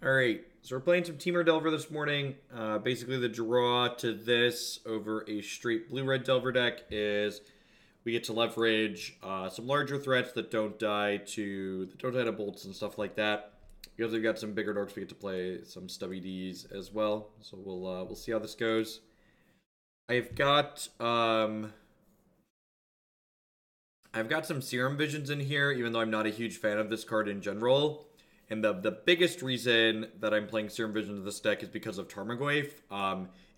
Alright, so we're playing some Temur Delver this morning. Basically, the draw to this over a straight blue-red Delver deck is we get to leverage some larger threats that don't die to bolts and stuff like that. Because we've got some bigger dorks, we get to play some stubby Ds as well. So we'll see how this goes. I've got some Serum Visions in here, even though I'm not a huge fan of this card in general. And the biggest reason that I'm playing Serum Visions in this deck is because of Tarmogoyf.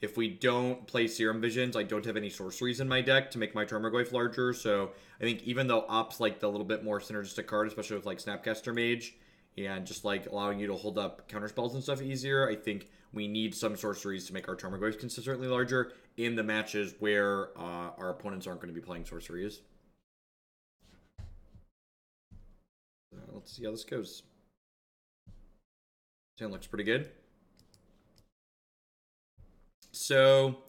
If we don't play Serum Visions, I don't have any sorceries in my deck to make my Tarmogoyf larger. So I think even though Op's like the little bit more synergistic card, especially with like Snapcaster Mage, and just like allowing you to hold up counterspells and stuff easier, I think we need some sorceries to make our Tarmogoyf consistently larger in the matches where our opponents aren't going to be playing sorceries. Let's see how this goes. Looks pretty good. So,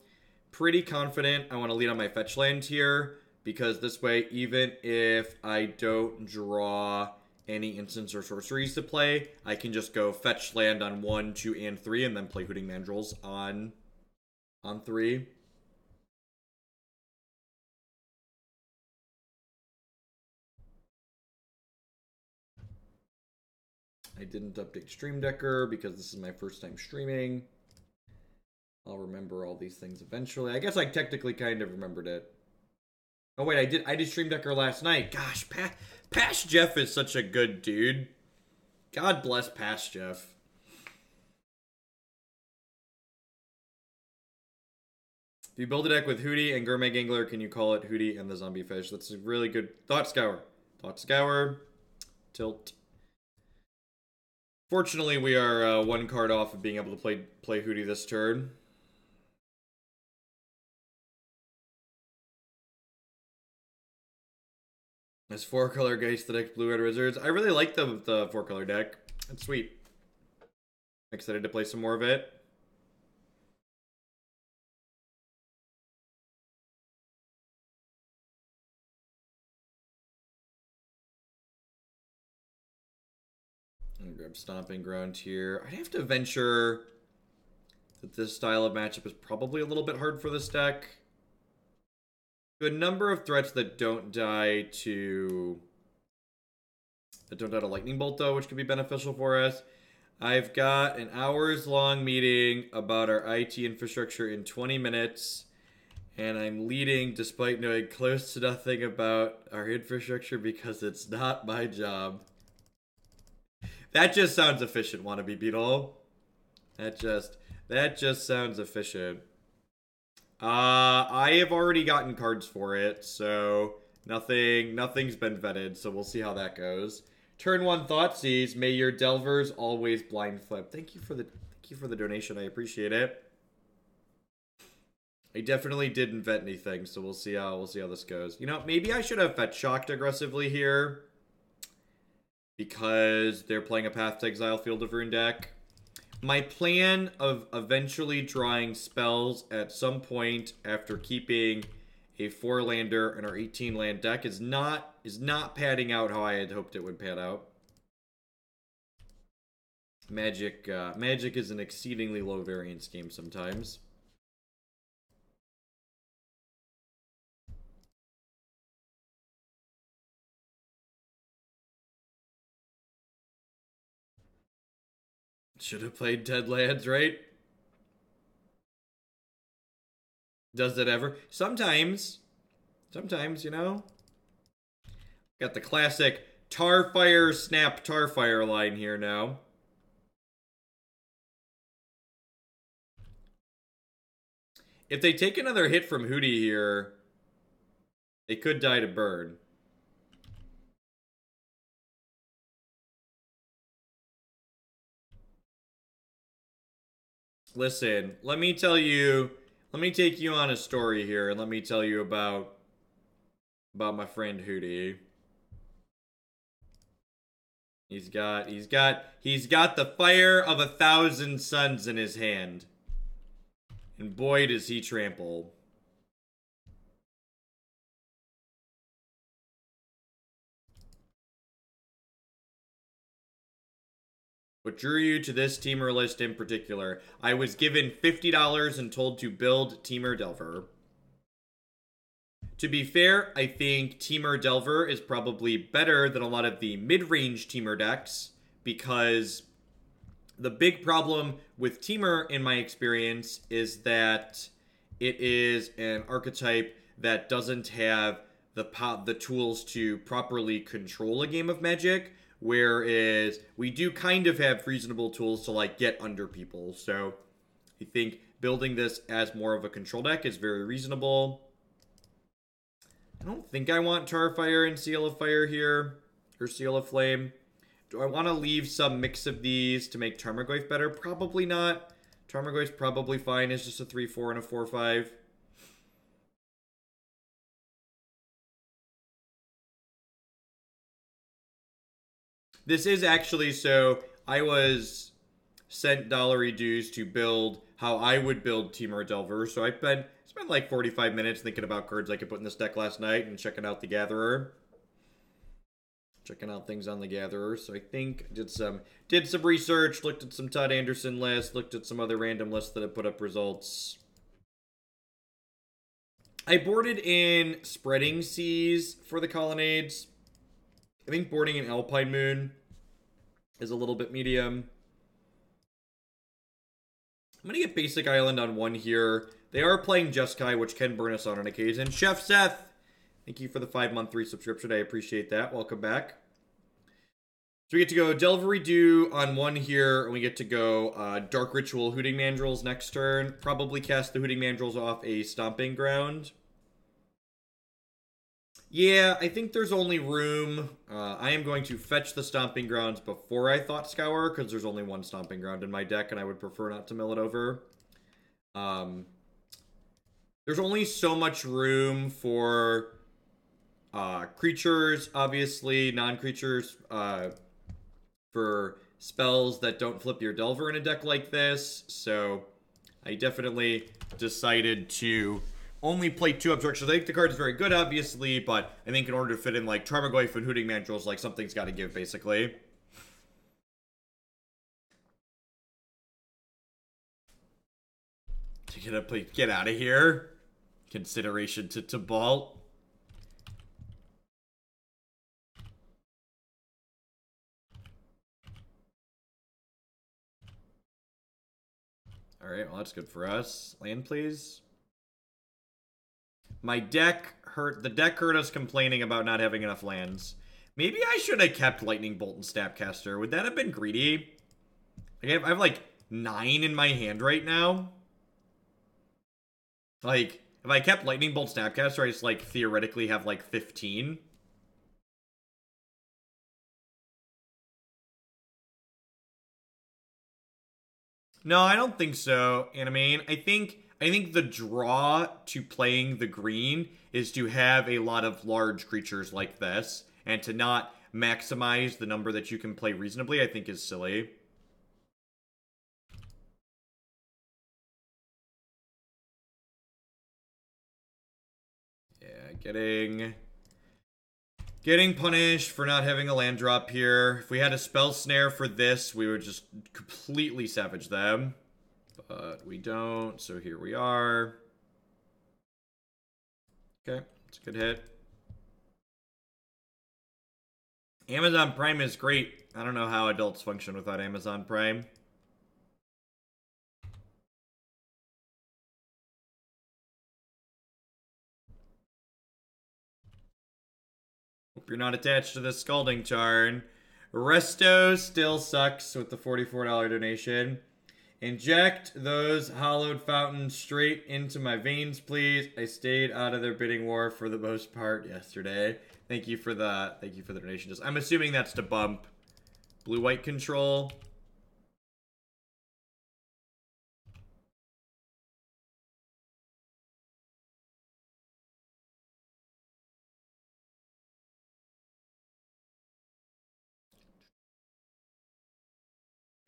pretty confident I want to lead on my fetch land here, because this way, even if I don't draw any instants or sorceries to play, I can just go fetch land on 1, 2, and 3, and then play Hooting Mandrills on 3. I didn't update Stream Decker because this is my first time streaming. I'll remember all these things eventually. I guess I technically kind of remembered it. Oh wait, I did Stream Decker last night. Gosh, Past Jeff is such a good dude. God bless Past Jeff. If you build a deck with Hootie and Gourmet Gangler, can you call it Hootie and the Zombie Fish? That's a really good Thought Scour. Thought Scour. Tilt. Fortunately, we are one card off of being able to play Hootie this turn. This 4-color Geist the deck Blue-Red Wizards. I really like the 4-color deck. It's sweet. Excited to play some more of it. I'm gonna grab Stomping Ground here. I'd have to venture that this style of matchup is probably a little bit hard for this deck. A number of threats that don't die to Lightning Bolt, though, which could be beneficial for us. I've got an hours-long meeting about our IT infrastructure in 20 minutes, and I'm leading despite knowing close to nothing about our infrastructure because it's not my job. That just sounds efficient, Wannabe Beetle. That just sounds efficient. I have already gotten cards for it, so nothing's been vetted, so we'll see how that goes. Turn 1 Thoughtseize, may your Delvers always blind flip. Thank you for the donation, I appreciate it. I definitely didn't vet anything, so we'll see how this goes. You know, maybe I should have fetch shocked aggressively here, because they're playing a Path to Exile Field of Ruin deck. My plan of eventually drawing spells at some point after keeping a 4-lander in our 18-land deck is not padding out how I had hoped it would pad out. Magic is an exceedingly low variance game sometimes. Should have played Dead Lands, right? Does it ever? Sometimes, you know? Got the classic Tarfire snap Tarfire line here now. If they take another hit from Hootie here, they could die to burn. Listen, let me take you on a story here, and let me tell you about my friend Hootie. He's got the fire of 1,000 suns in his hand. And boy does he trample. What drew you to this Temur list in particular? I was given $50 and told to build Temur Delver. To be fair, I think Temur Delver is probably better than a lot of the mid-range Temur decks, because the big problem with Temur, in my experience, is that it is an archetype that doesn't have the tools to properly control a game of Magic, whereas we do kind of have reasonable tools to, like, get under people. So I think building this as more of a control deck is very reasonable. I don't think I want Tarfire and Seal of Fire here, or Seal of Flame. Do I want to leave some mix of these to make Tarmogoyf better? Probably not. Tarmogoyf's probably fine as just a 3-4 and a 4-5. This is actually, so I was sent dollary dues to build how I would build Temur Delver, so I spent like 45 minutes thinking about cards I could put in this deck last night and checking out the Gatherer. Checking out things on the Gatherer. So I think did some research, looked at some Todd Anderson lists, looked at some other random lists that have put up results. I boarded in Spreading Seas for the Colonnades. I think boarding in Alpine Moon is a little bit medium. I'm going to get Basic Island on one here. They are playing Jeskai, which can burn us on occasion. Chef Seth, thank you for the 5-month resubscription. I appreciate that. Welcome back. So we get to go Delvery Dew on one here, and we get to go Dark Ritual Hooting Mandrills next turn. Probably cast the Hooting Mandrills off a Stomping Ground. Yeah, I think there's only room. I am going to fetch the Stomping Grounds before I Thought Scour, because there's only one Stomping Ground in my deck, and I would prefer not to mill it over. There's only so much room for creatures, obviously, non-creatures, for spells that don't flip your Delver in a deck like this, so I definitely decided to only play 2 Obstructions. I think the card is very good, obviously, but I think in order to fit in, like, Tarmogoyf and Hooting Mandrills, like, something's got to give, basically. To get out of here. Consideration to Balt. Alright, well, that's good for us. Land, please. My deck hurt. The deck hurt us complaining about not having enough lands. Maybe I should have kept Lightning Bolt and Snapcaster. Would that have been greedy? Like, I have like 9 in my hand right now. Like, if I kept Lightning Bolt Snapcaster, I just, like, theoretically have, like, 15. No, I don't think so, Animane. I think the draw to playing the green is to have a lot of large creatures like this, and to not maximize the number that you can play reasonably, I think is silly. Yeah, getting punished for not having a land drop here. If we had a Spell Snare for this, we would just completely savage them. But we don't, so here we are. Okay, it's a good hit. Amazon Prime is great. I don't know how adults function without Amazon Prime. Hope you're not attached to the Scalding Tarn. Resto still sucks with the $44 donation. Inject those hallowed fountains straight into my veins, please. I stayed out of their bidding war for the most part yesterday. Thank you for the donation. I'm assuming that's to bump blue-white control.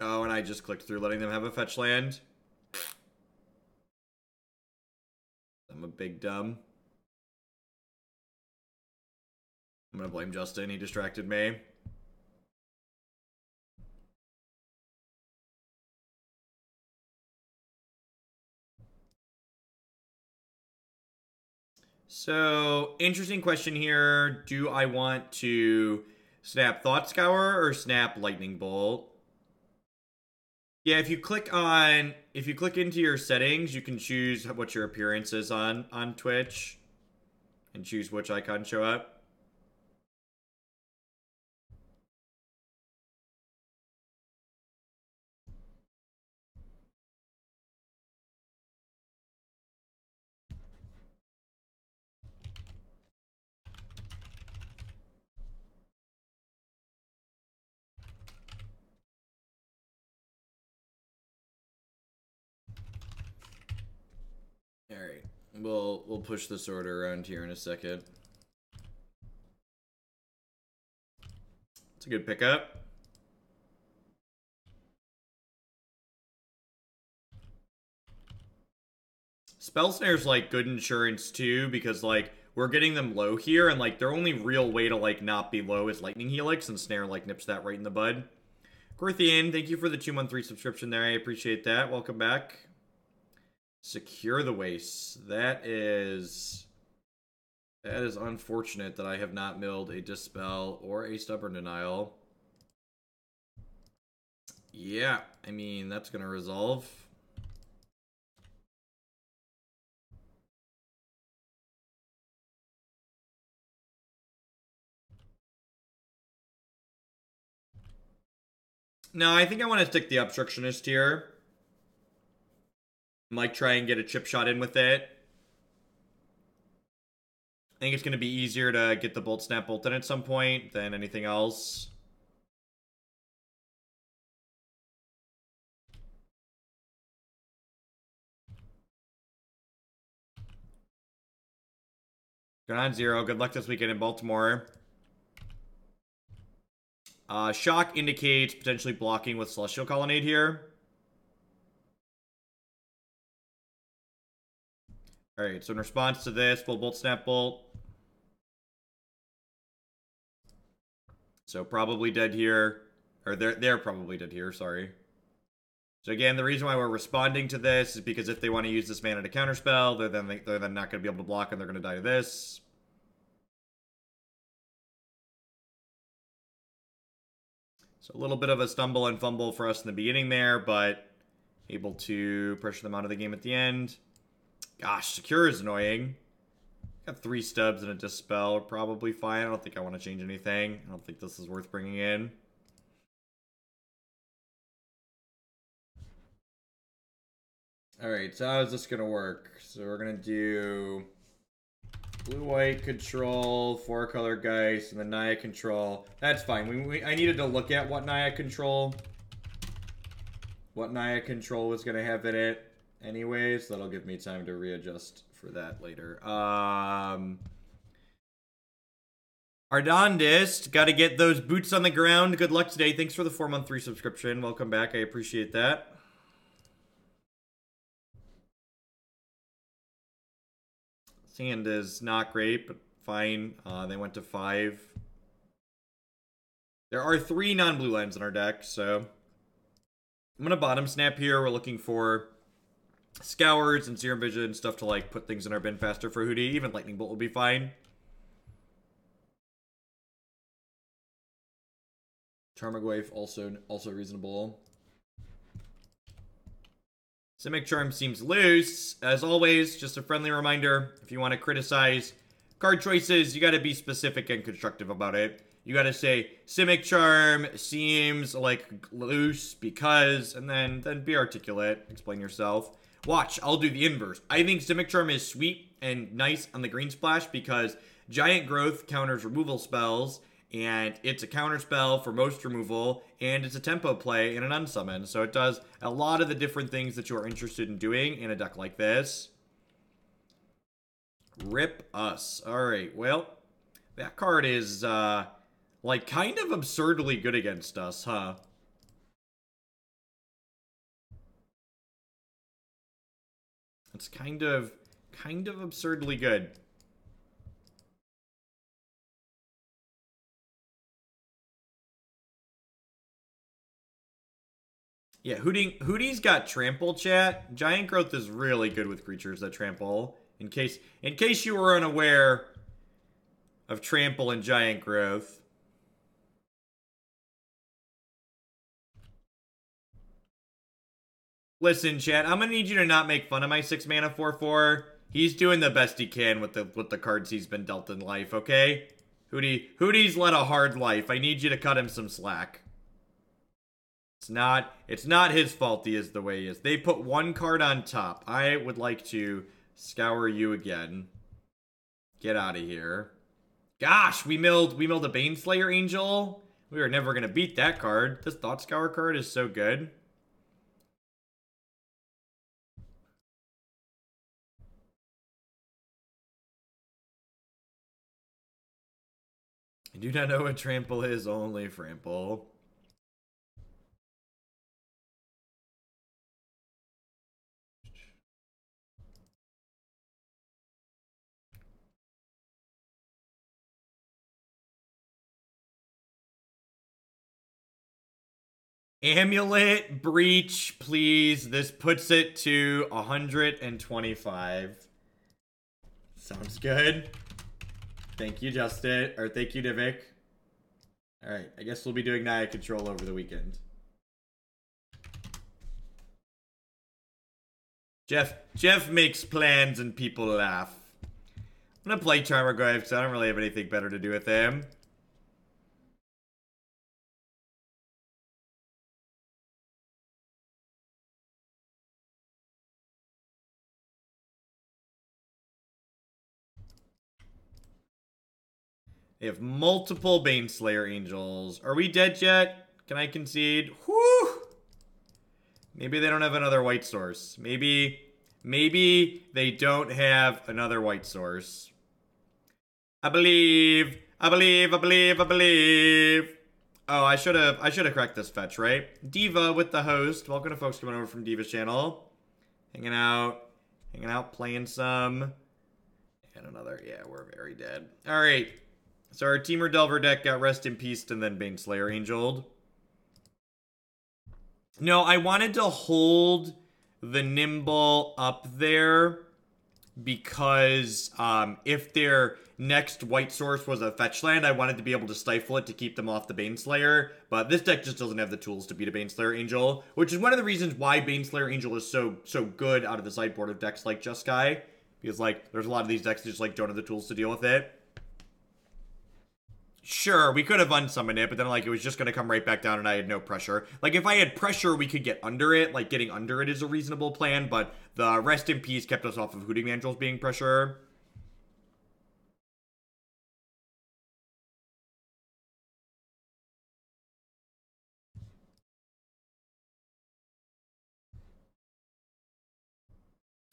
Oh, and I just clicked through letting them have a fetch land. I'm a big dumb. I'm gonna blame Justin. He distracted me. So, interesting question here. Do I want to snap Thought Scour or snap Lightning Bolt? Yeah, if you click into your settings, you can choose what your appearance is on Twitch and choose which icon show up. All right, we'll push this order around here in a second. It's a good pickup. Spell Snare's like good insurance too, because like we're getting them low here, and like their only real way to like not be low is Lightning Helix, and Snare like nips that right in the bud. Gorthian, thank you for the 2-month subscription there. I appreciate that. Welcome back. Secure the Waste. That is unfortunate that I have not milled a Dispel or a Stubborn Denial. Yeah, I mean, that's going to resolve. No, I think I want to stick the Obstructionist here. Might try and get a chip shot in with it. I think it's going to be easier to get the Bolt Snap Bolt in at some point than anything else. Going on 0. Good luck this weekend in Baltimore. Shock indicates potentially blocking with Celestial Colonnade here. Alright, so in response to this, we'll Bolt Snap Bolt. So probably dead here. Or they're probably dead here, sorry. So again, the reason why we're responding to this is because if they want to use this mana to counterspell, they're then not going to be able to block and they're going to die to this. So a little bit of a stumble and fumble for us in the beginning there, but able to pressure them out of the game at the end. Gosh, Secure is annoying. Got 3 stubs and a Dispel. Probably fine. I don't think I want to change anything. I don't think this is worth bringing in. Alright, so how is this going to work? So we're going to do blue-white control, 4-color Geist, and then Naya control. That's fine. I needed to look at what Naya control was going to have in it anyways. That'll give me time to readjust for that later. Ardondist, got to get those boots on the ground. Good luck today. Thanks for the 4-month subscription. Welcome back. I appreciate that. Sand is not great, but fine. They went to 5. There are 3 non-blue lands in our deck, so I'm going to bottom snap here. We're looking for Scours and Serum Vision, stuff to like put things in our bin faster for Hootie. Even Lightning Bolt will be fine. Tarmogoyf also reasonable. Simic Charm seems loose. As always, just a friendly reminder, if you want to criticize card choices, you got to be specific and constructive about it. You got to say, Simic Charm seems like loose because, and then be articulate, explain yourself. Watch, I'll do the inverse. I think Simic Charm is sweet and nice on the green splash because Giant Growth counters removal spells, and it's a counter spell for most removal, and it's a tempo play in an unsummon. So it does a lot of the different things that you are interested in doing in a deck like this. Rip us. Alright, well, that card is, like, kind of absurdly good against us, huh? It's kind of absurdly good. Yeah, Hootie's got trample, chat. Giant Growth is really good with creatures that trample. In case you were unaware of Trample and Giant Growth. Listen, chat, I'm gonna need you to not make fun of my 6 mana 4/4. He's doing the best he can with the cards he's been dealt in life, okay? Hootie's led a hard life. I need you to cut him some slack. It's not his fault he is the way he is. They put one card on top. I would like to scour you again. Get out of here. Gosh, we milled a Baneslayer Angel. We are never gonna beat that card. This Thought Scour card is so good. I do not know what Trample is, only Frample. Amulet, Breach, please. This puts it to 125. Sounds good. Thank you, Justin. Or thank you, Divik. Alright, I guess we'll be doing Naya Control over the weekend. Jeff makes plans and people laugh. I'm gonna play Tarmogoyf because I don't really have anything better to do with him. They have multiple Baneslayer Angels. Are we dead yet? Can I concede? Whew! Maybe they don't have another white source. Maybe they don't have another white source. I believe. Oh, I should have cracked this fetch, right? Diva with the host. Welcome to folks coming over from Diva's channel. Hanging out, playing some. And another, yeah, we're very dead. Alright. So our Temur Delver deck got Rest in Peace and then Baneslayer Angel'd. No, I wanted to hold the Nimble up there because if their next white source was a fetch land, I wanted to be able to stifle it to keep them off the Baneslayer. But this deck just doesn't have the tools to beat a Baneslayer Angel, which is one of the reasons why Baneslayer Angel is so good out of the sideboard of decks like Jeskai. Because, like, there's a lot of these decks that just, like, don't have the tools to deal with it. Sure, we could have unsummoned it, but then, like, it was just going to come right back down and I had no pressure. Like, if I had pressure, we could get under it. Like, getting under it is a reasonable plan, but the Rest in Peace kept us off of Hooting Mandrills being pressure.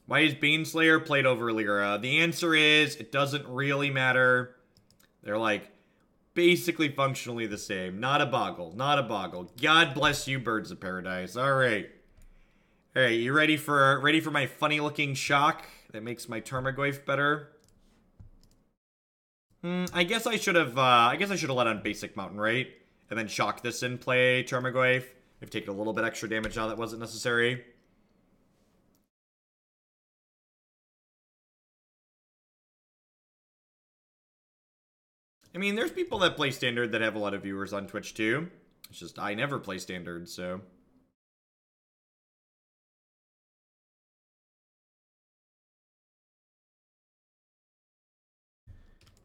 Why is Baneslayer played over Lyra? The answer is, it doesn't really matter. They're, like, basically functionally the same. Not a boggle. God bless you, Birds of Paradise. Alright. Alright, you ready for my funny looking shock that makes my Tarmogoyf better? I guess I should have let on basic Mountain, right? And then shock this and play Tarmogoyf. I've taken a little bit extra damage now that wasn't necessary. I mean, there's people that play Standard that have a lot of viewers on Twitch, too. It's just, I never play Standard, so...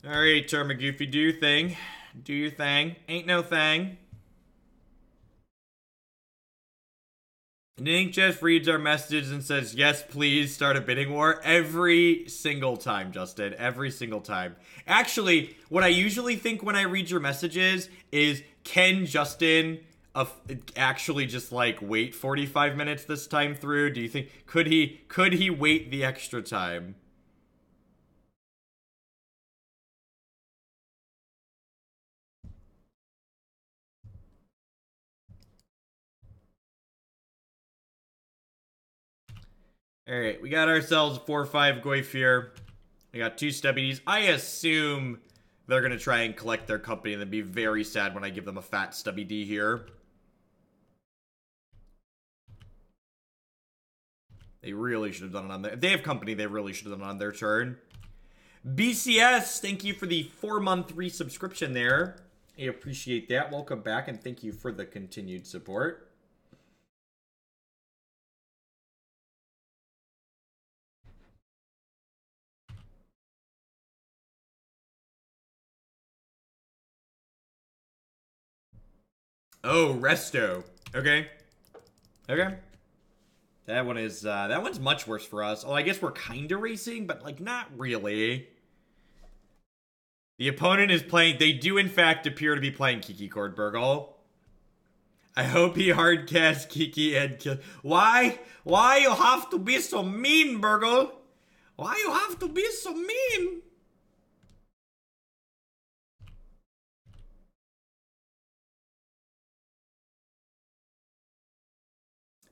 Alright, Tarmogoyf, do your thing. Do your thing. Ain't no thing. And I think Jeff reads our messages and says, yes, please start a bidding war every single time, Justin. Every single time. Actually, what I usually think when I read your messages is, can Justin actually just, like, wait 45 minutes this time through? Do you think, could he wait the extra time? Alright, we got ourselves 4-5 Goyf here. We got 2 Stubbies. I assume they're going to try and collect their company and then be very sad when I give them a fat Stubby D here. They really should have done it on their... If they have company, they really should have done it on their turn. BCS, thank you for the 4-month resubscription there. I appreciate that. Welcome back, and thank you for the continued support. Oh, Resto. Okay. Okay. That one is, that one's much worse for us. Oh, I guess we're kind of racing, but, like, not really. The opponent is playing, they do, in fact, appear to be playing Kiki-Chord, Burgle. I hope he hardcasts Kiki and kill. Why? Why you have to be so mean, Burgle? Why you have to be so mean?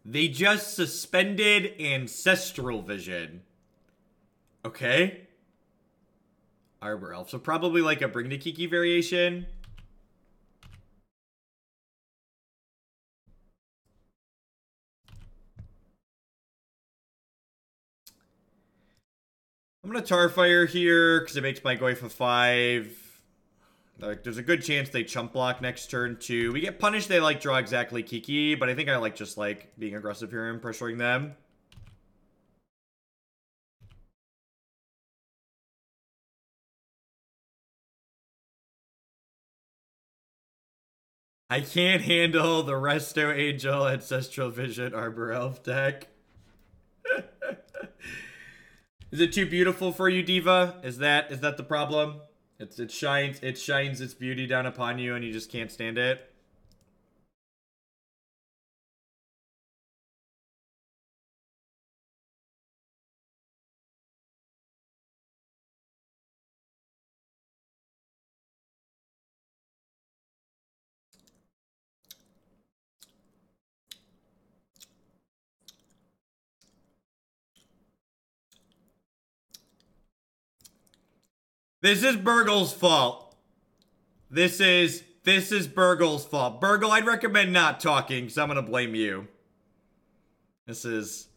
They just suspended Ancestral Vision. Okay. Arbor Elf. So probably like a Bring to Kiki variation. I'm going to Tarfire here because it makes my Goyf a 5. Like, there's a good chance they chump block next turn, too. We get punished, they, like, draw exactly Kiki, but I think I like just, like, being aggressive here and pressuring them. I can't handle the Resto Angel, Ancestral Vision, Arbor Elf deck. Is it too beautiful for you, Diva? Is that the problem? It shines its beauty down upon you and you just can't stand it. This is Burgle's fault. This is Burgle's fault. Burgle, I'd recommend not talking, because I'm gonna blame you. There's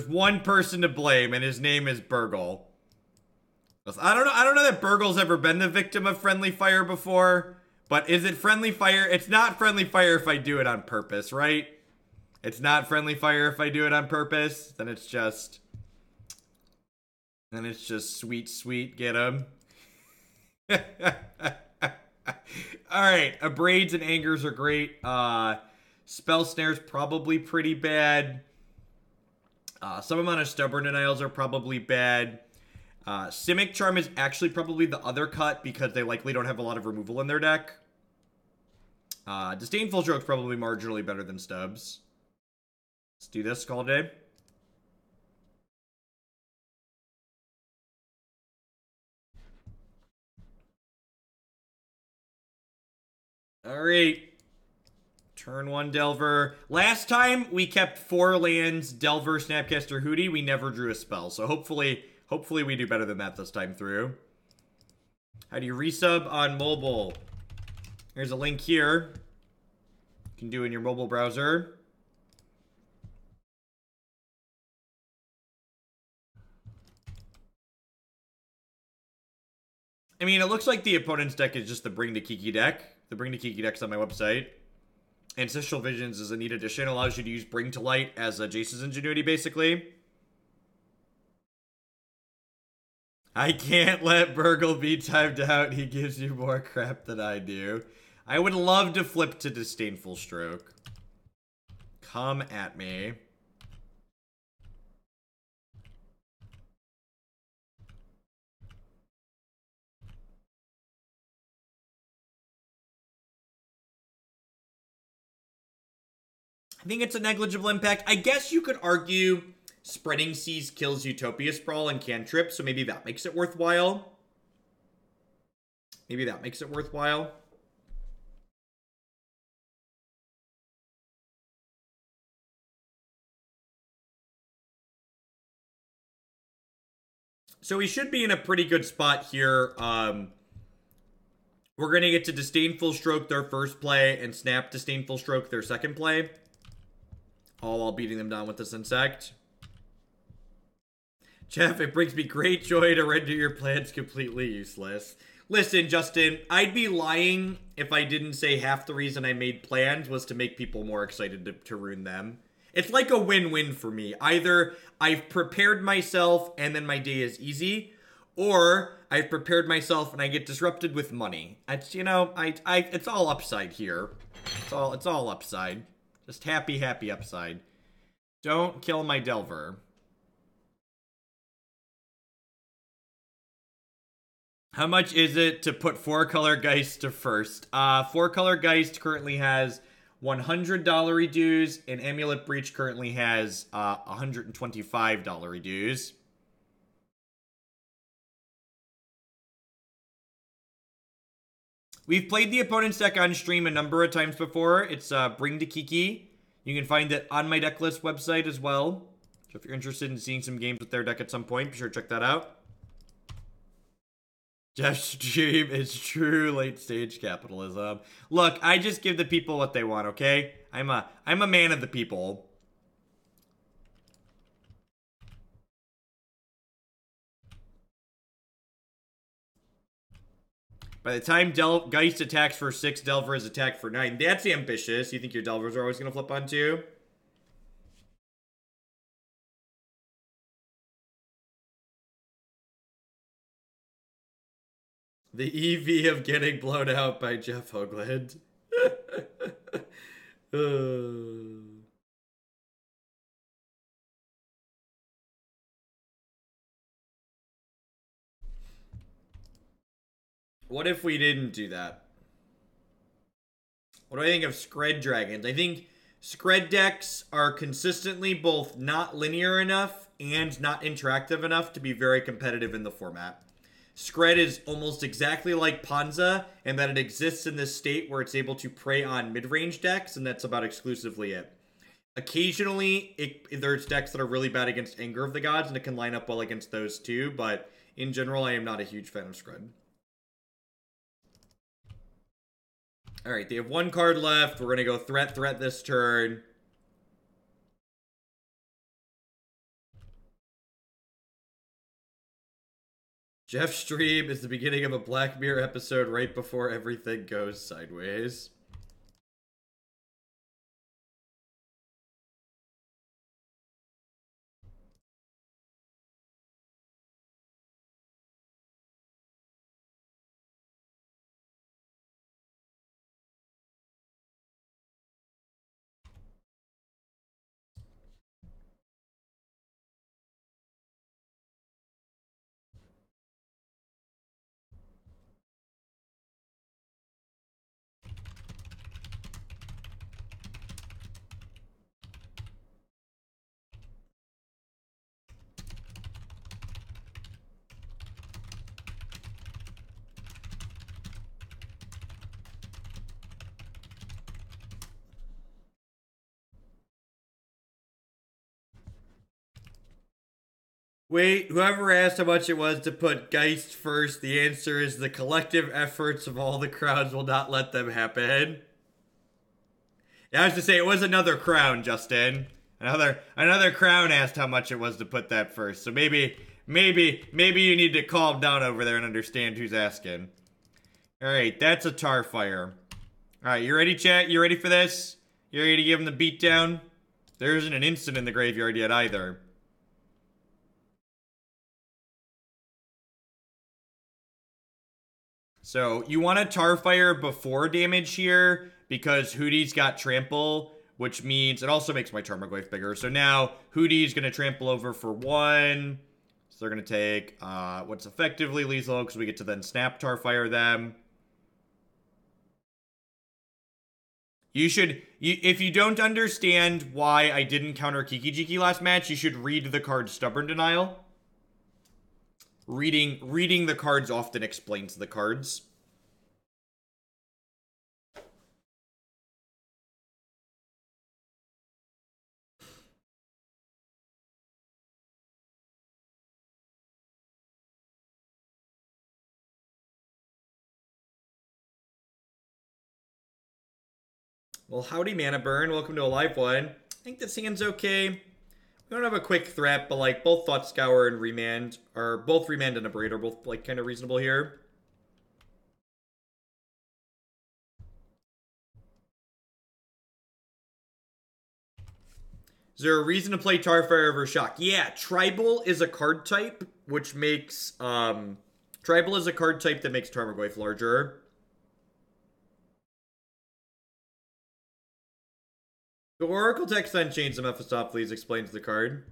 one person to blame, and his name is Burgle. I don't know that Burgle's ever been the victim of friendly fire before, but is it friendly fire? It's not friendly fire if I do it on purpose, right? It's not friendly fire if I do it on purpose. Then it's just sweet, get him. Alright, Abrades and Angers are great. Spell Snare's probably pretty bad. Some amount of Stubborn Denials are probably bad. Simic Charm is actually probably the other cut because they likely don't have a lot of removal in their deck. Disdainful Stroke's probably marginally better than Stubbs. Let's do this, call day. Alright. Turn 1 Delver. Last time we kept 4 lands, Delver, Snapcaster, Hootie. We never drew a spell. So hopefully we do better than that this time through. How do you resub on mobile? There's a link here. You can do in your mobile browser. I mean, it looks like the opponent's deck is just the Bring to Kiki deck. The Bring to Kiki deck's on my website. Ancestral Visions is a neat addition. Allows you to use Bring to Light as a Jace's Ingenuity, basically. I can't let Burgle be timed out. He gives you more crap than I do. I would love to flip to Disdainful Stroke. Come at me. I think it's a negligible impact. I guess you could argue Spreading Seas kills Utopia Sprawl and Cantrip, so maybe that makes it worthwhile. Maybe that makes it worthwhile. So we should be in a pretty good spot here. We're going to get to Disdainful Stroke their first play and Snap Disdainful Stroke their second play. All while beating them down with this insect. Jeff, it brings me great joy to render your plans completely useless. Listen, Justin, I'd be lying if I didn't say half the reason I made plans was to make people more excited to ruin them. It's like a win-win for me. Either I've prepared myself and then my day is easy, or I've prepared myself and I get disrupted with money. It's, you know, it's all upside here. It's all upside. Just happy, happy upside. Don't kill my Delver. How much is it to put 4-color Geist to first? 4-color Geist currently has $100 reduce, and Amulet Breach currently has $125 reduce. We've played the opponent's deck on stream a number of times before. It's Bring to Kiki. You can find it on my decklist website as well. So if you're interested in seeing some games with their deck at some point, be sure to check that out. Jeff's stream is true late-stage capitalism. Look, I just give the people what they want, okay? I'm a man of the people. By the time Geist attacks for 6, Delver is attacked for 9. That's ambitious. You think your Delvers are always going to flip on 2? The EV of getting blown out by Jeff Hoagland. What if we didn't do that? What do I think of Scred Dragons? I think Scred decks are consistently both not linear enough and not interactive enough to be very competitive in the format. Scred is almost exactly like Panza, in that it exists in this state where it's able to prey on mid-range decks, and that's about exclusively it. Occasionally, there's decks that are really bad against Anger of the Gods, and it can line up well against those too, but in general, I am not a huge fan of Scred. Alright, they have 1 card left. We're going to go threat this turn. Jeff's stream is the beginning of a Black Mirror episode right before everything goes sideways. Wait, whoever asked how much it was to put Geist first, the answer is the collective efforts of all the crowns will not let them happen. Yeah, I was to say, it was another crown, Justin. Another crown asked how much it was to put that first. So maybe you need to calm down over there and understand who's asking. Alright, that's a Tarfire. Alright, you ready, chat? You ready for this? You ready to give him the beatdown? There isn't an instant in the graveyard yet either. So, you want a Tarfire before damage here, because Hootie's got Trample, which means it also makes my Tarmogoyf bigger. So now, Hootie's going to trample over for 1. So they're going to take what's effectively lethal, because we get to then snap Tarfire them. If you don't understand why I didn't counter Kiki-Jiki last match, you should read the card Stubborn Denial. Reading the cards often explains the cards. Well, howdy, Mana Burn. Welcome to a live one. I think this hand's okay. We don't have a quick threat, but like both Thought Scour and Remand are both Remand and Abrade are both like kind of reasonable here. Is there a reason to play Tarfire over Shock? Yeah, Tribal is a card type, which makes Tribal is a card type that makes Tarmogoyf larger. The Oracle text on Chains of Mephistopheles explains the card.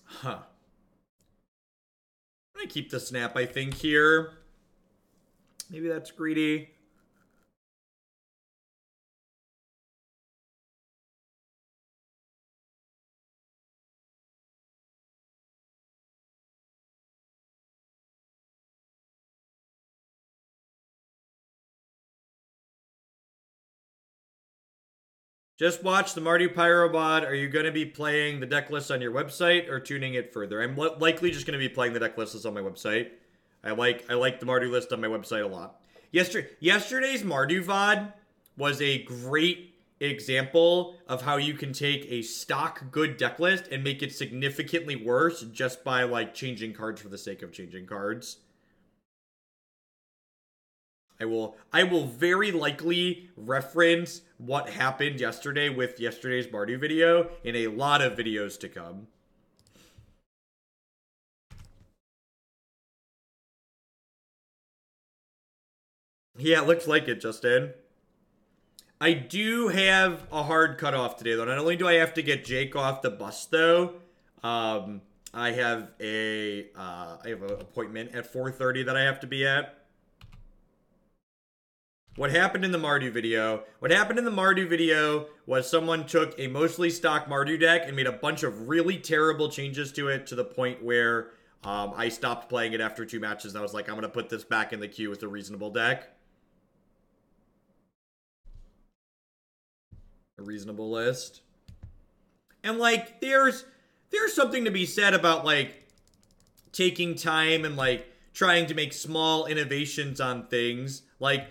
Huh. I'm gonna keep the snap, I think, here. Maybe that's greedy. Just watch the Mardu Pyrobot. Are you going to be playing the deck list on your website or tuning it further? I'm likely just going to be playing the deck lists on my website. I like the Mardu list on my website a lot. Yesterday's Mardu VOD was a great example of how you can take a stock good deck list and make it significantly worse just by like changing cards for the sake of changing cards. I will very likely reference what happened yesterday with yesterday's Mardu video in a lot of videos to come. Yeah, it looks like it, Justin. I do have a hard cutoff today, though. Not only do I have to get Jake off the bus, though, I have an appointment at 4:30 that I have to be at. What happened in the Mardu video? What happened in the Mardu video was someone took a mostly stock Mardu deck and made a bunch of really terrible changes to it to the point where I stopped playing it after 2 matches and I was like, I'm going to put this back in the queue with a reasonable deck. A reasonable list. And like, there's something to be said about like taking time and like trying to make small innovations on things. Like,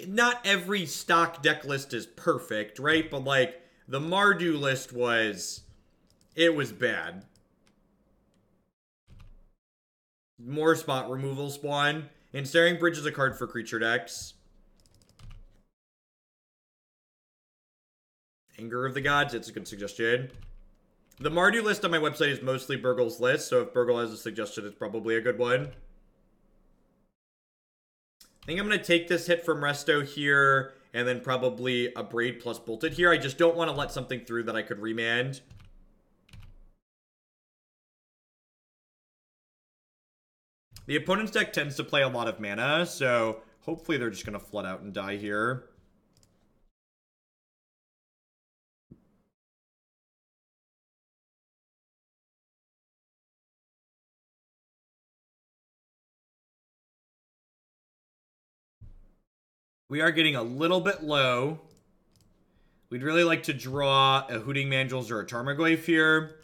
not every stock deck list is perfect, right? But, like, the Mardu list was bad. More spot removal spawn. And Staring Bridge is a card for creature decks. Anger of the Gods, it's a good suggestion. The Mardu list on my website is mostly Burgle's list, so if Burgle has a suggestion, it's probably a good one. I think I'm going to take this hit from Resto here, and then probably Abrade plus Bolted here. I just don't want to let something through that I could remand. The opponent's deck tends to play a lot of mana, so hopefully they're just going to flood out and die here. We are getting a little bit low. We'd really like to draw a Hooting Mandrills or a Tarmogoyf here.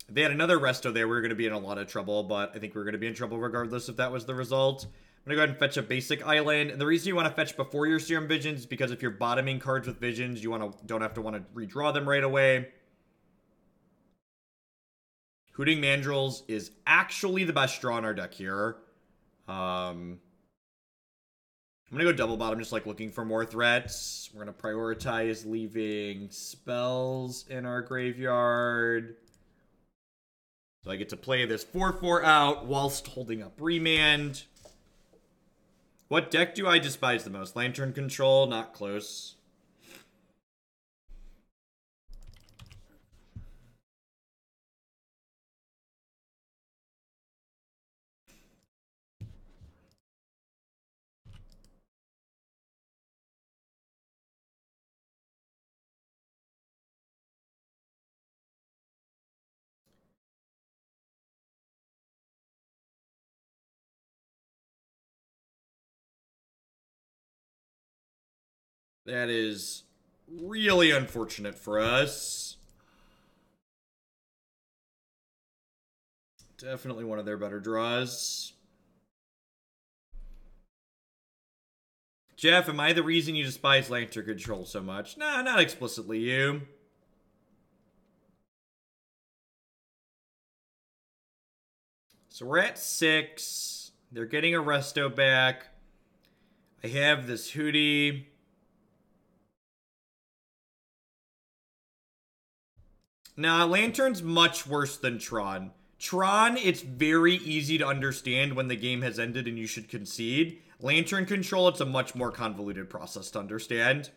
If they had another Resto there, we were going to be in a lot of trouble, but I think we're going to be in trouble regardless if that was the result. I'm going to go ahead and fetch a basic island. And the reason you want to fetch before your Serum Visions is because if you're bottoming cards with Visions, you don't have to want to redraw them right away. Hooting Mandrills is actually the best draw in our deck here. I'm going to go double bottom, just like looking for more threats. We're going to prioritize leaving spells in our graveyard. So I get to play this 4/4 out whilst holding up Remand. What deck do I despise the most? Lantern Control, not close. That is really unfortunate for us. Definitely one of their better draws. Jeff, am I the reason you despise Lantern Control so much? Nah, not explicitly you. So we're at 6. They're getting a resto back. I have this Hootie. Nah, Lantern's much worse than Tron. Tron, it's very easy to understand when the game has ended and you should concede. Lantern Control, it's a much more convoluted process to understand.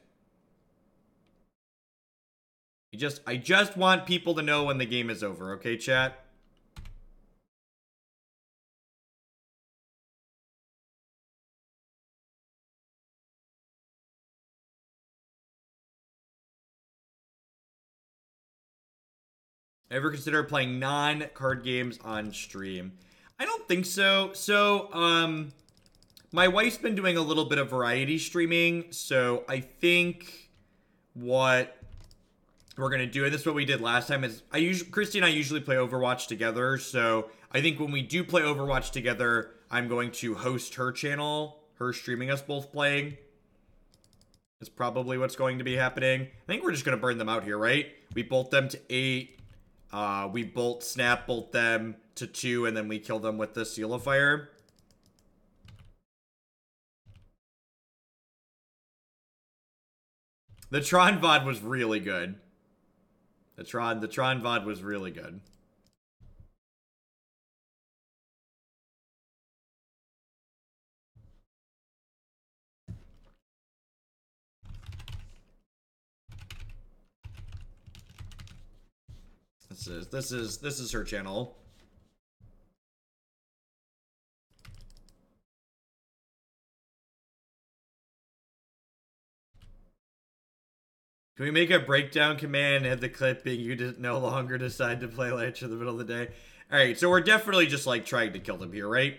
I just want people to know when the game is over, okay, chat? Ever consider playing non-card games on stream? I don't think so. So, my wife's been doing a little bit of variety streaming, so I think what we're gonna do, and this is what we did last time, is Christy and I usually play Overwatch together, so I think when we do play Overwatch together, I'm going to host her channel, her streaming us both playing. That's probably what's going to be happening. I think we're just gonna burn them out here, right? We bolt them to 8. We snap bolt them to 2, and then we kill them with the Seal of Fire. The Tron VOD was really good. The Tron VOD was really good. This is her channel. Can we make a breakdown command and have the clip being you no longer decide to play Lich in the middle of the day? Alright, so we're definitely just like trying to kill them here, right?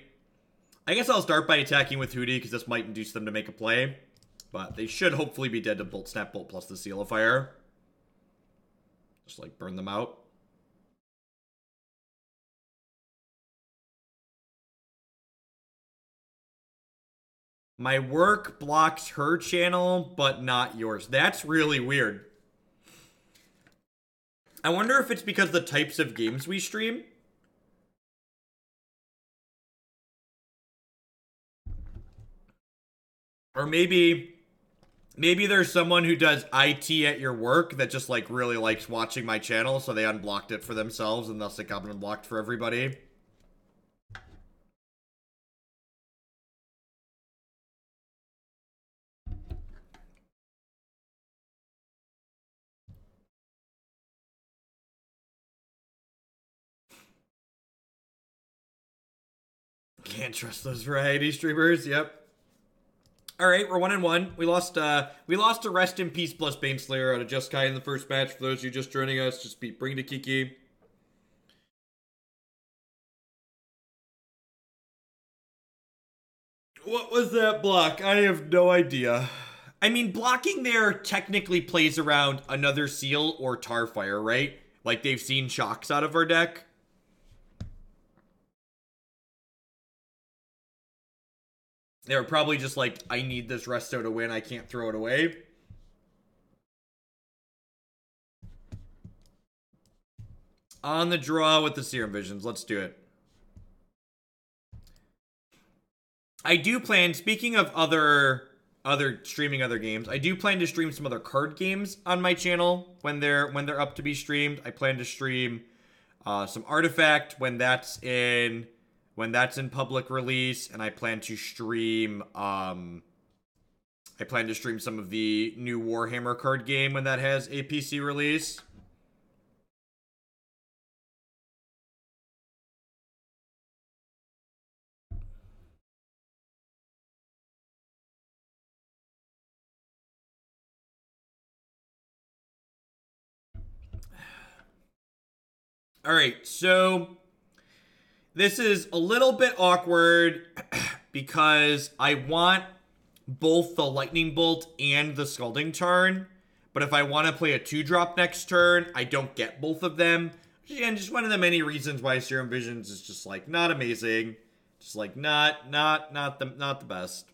I guess I'll start by attacking with Hootie because this might induce them to make a play. But they should hopefully be dead to Bolt, Snap Bolt plus the Seal of Fire. Just like burn them out. My work blocks her channel, but not yours. That's really weird. I wonder if it's because the types of games we stream. Or maybe there's someone who does IT at your work that just like really likes watching my channel, so they unblocked it for themselves and thus it got unblocked for everybody. Can't trust those variety streamers. Yep. All right, we're 1-1. We lost a Rest in Peace plus Baneslayer out of Jeskai in the first match. For those of you just joining us, just bring to Kiki. What was that block? I have no idea. I mean, blocking there technically plays around another Seal or Tarfire, right? Like they've seen shocks out of our deck. They were probably just like, I need this resto to win. I can't throw it away. On the draw with the Serum Visions. Let's do it. I do plan, speaking of streaming other games, I do plan to stream some other card games on my channel when they're up to be streamed. I plan to stream some Artifact when that's in public release, and I plan to stream some of the new Warhammer card game when that has a PC release. All right, so this is a little bit awkward because I want both the Lightning Bolt and the Scalding Tarn, but if I want to play a 2-drop next turn, I don't get both of them. Again, just one of the many reasons why Serum Visions is just like not amazing. Just like not the best.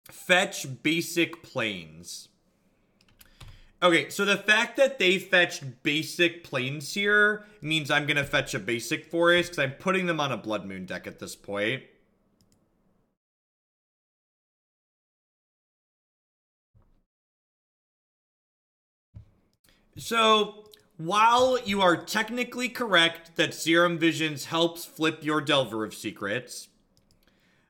Fetch basic planes. Okay, so the fact that they fetched basic planes here means I'm gonna fetch a basic forest because I'm putting them on a Blood Moon deck at this point. So, while you are technically correct that Serum Visions helps flip your Delver of Secrets,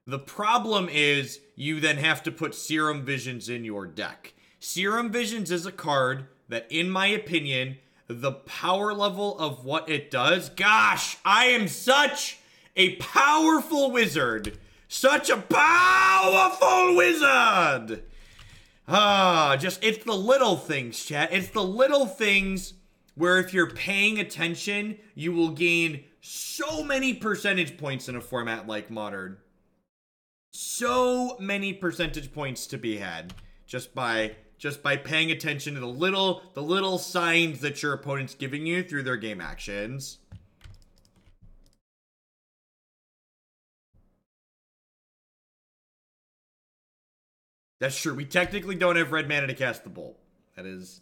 the problem is you then have to put Serum Visions in your deck. Serum Visions is a card that, in my opinion, the power level of what it does... Gosh, I am such a powerful wizard! Such a powerful wizard! It's the little things, chat. It's the little things where if you're paying attention, you will gain so many percentage points in a format like Modern. So many percentage points to be had just by paying attention to the little signs that your opponent's giving you through their game actions. That's true. We technically don't have red mana to cast the Bolt. That is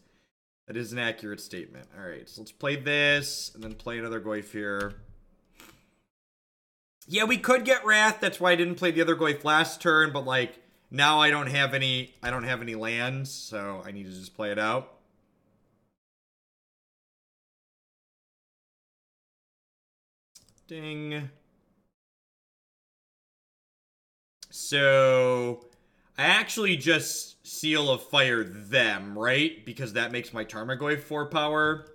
an accurate statement. All right, so let's play this and then play another Goyf here. Yeah, we could get Wrath. That's why I didn't play the other Goyf last turn, but like now I don't have any lands, so I need to just play it out. Ding. So I actually just Seal of Fire them, right? Because that makes my Tarmogoyf 4 power.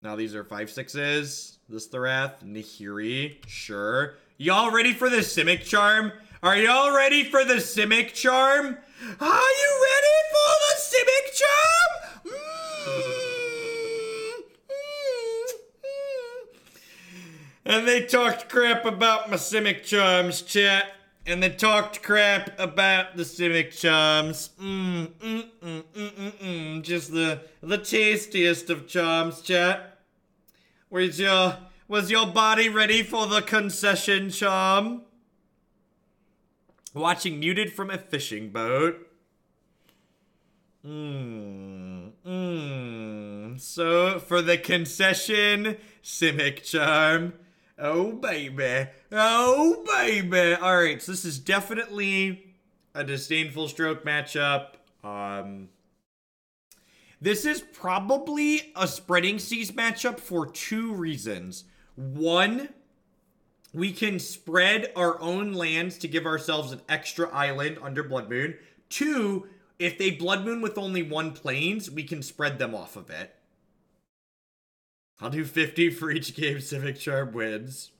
Now these are 5/6s. This the Wrath. Nahiri. Sure. Y'all ready for the Simic Charm? Are y'all ready for the Simic Charm? Are you ready for the Simic Charm? And they talked crap about my Simic Charms, chat. And they talked crap about the Simic Charms. Just the tastiest of charms, chat. Was your body ready for the concession charm? Watching muted from a fishing boat. So for the concession, Simic Charm. Oh baby. Oh baby. Alright, so this is definitely a Disdainful Stroke matchup. This is probably a Spreading Seas matchup for two reasons. One, we can spread our own lands to give ourselves an extra island under Blood Moon. Two, if they Blood Moon with only one plains, we can spread them off of it. I'll do 50 for each game Simic Charm wins.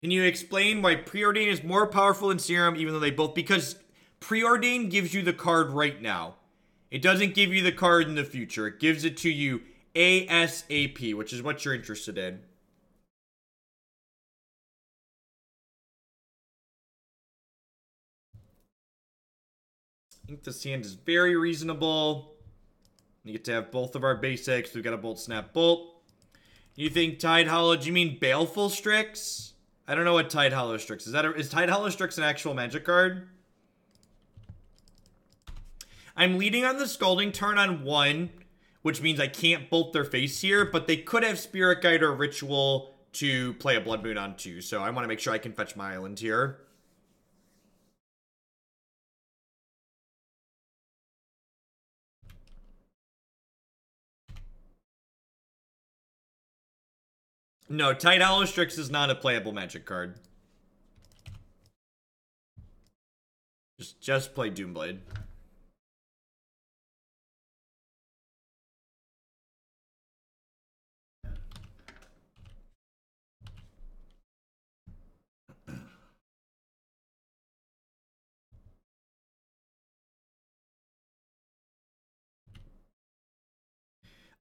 Can you explain why Preordain is more powerful than Serum, even though they both... Because Preordain gives you the card right now. It doesn't give you the card in the future. It gives it to you ASAP, which is what you're interested in. I think this hand is very reasonable. We get to have both of our basics. We've got a Bolt, Snap, Bolt. You think Tide Hollow... Do you mean Baleful Strix? I don't know what Tide Hollow Strix is. Is Tide Hollow Strix an actual magic card? I'm leading on the Scalding Tarn on 1, which means I can't bolt their face here, but they could have Spirit Guide or Ritual to play a Blood Moon on 2, so I want to make sure I can fetch my island here. No, Tide Hollow Strix is not a playable magic card. Just play Doomblade.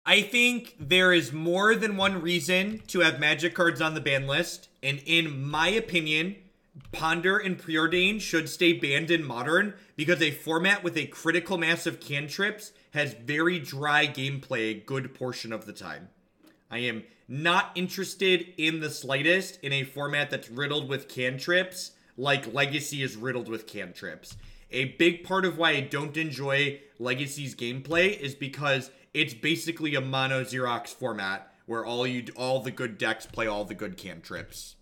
I think there is more than one reason to have Magic cards on the ban list, and in my opinion, Ponder and Preordain should stay banned in Modern because a format with a critical mass of cantrips has very dry gameplay a good portion of the time. I am not interested in the slightest in a format that's riddled with cantrips like Legacy is riddled with cantrips. A big part of why I don't enjoy Legacy's gameplay is because it's basically a mono Xerox format where all the good decks play all the good cantrips.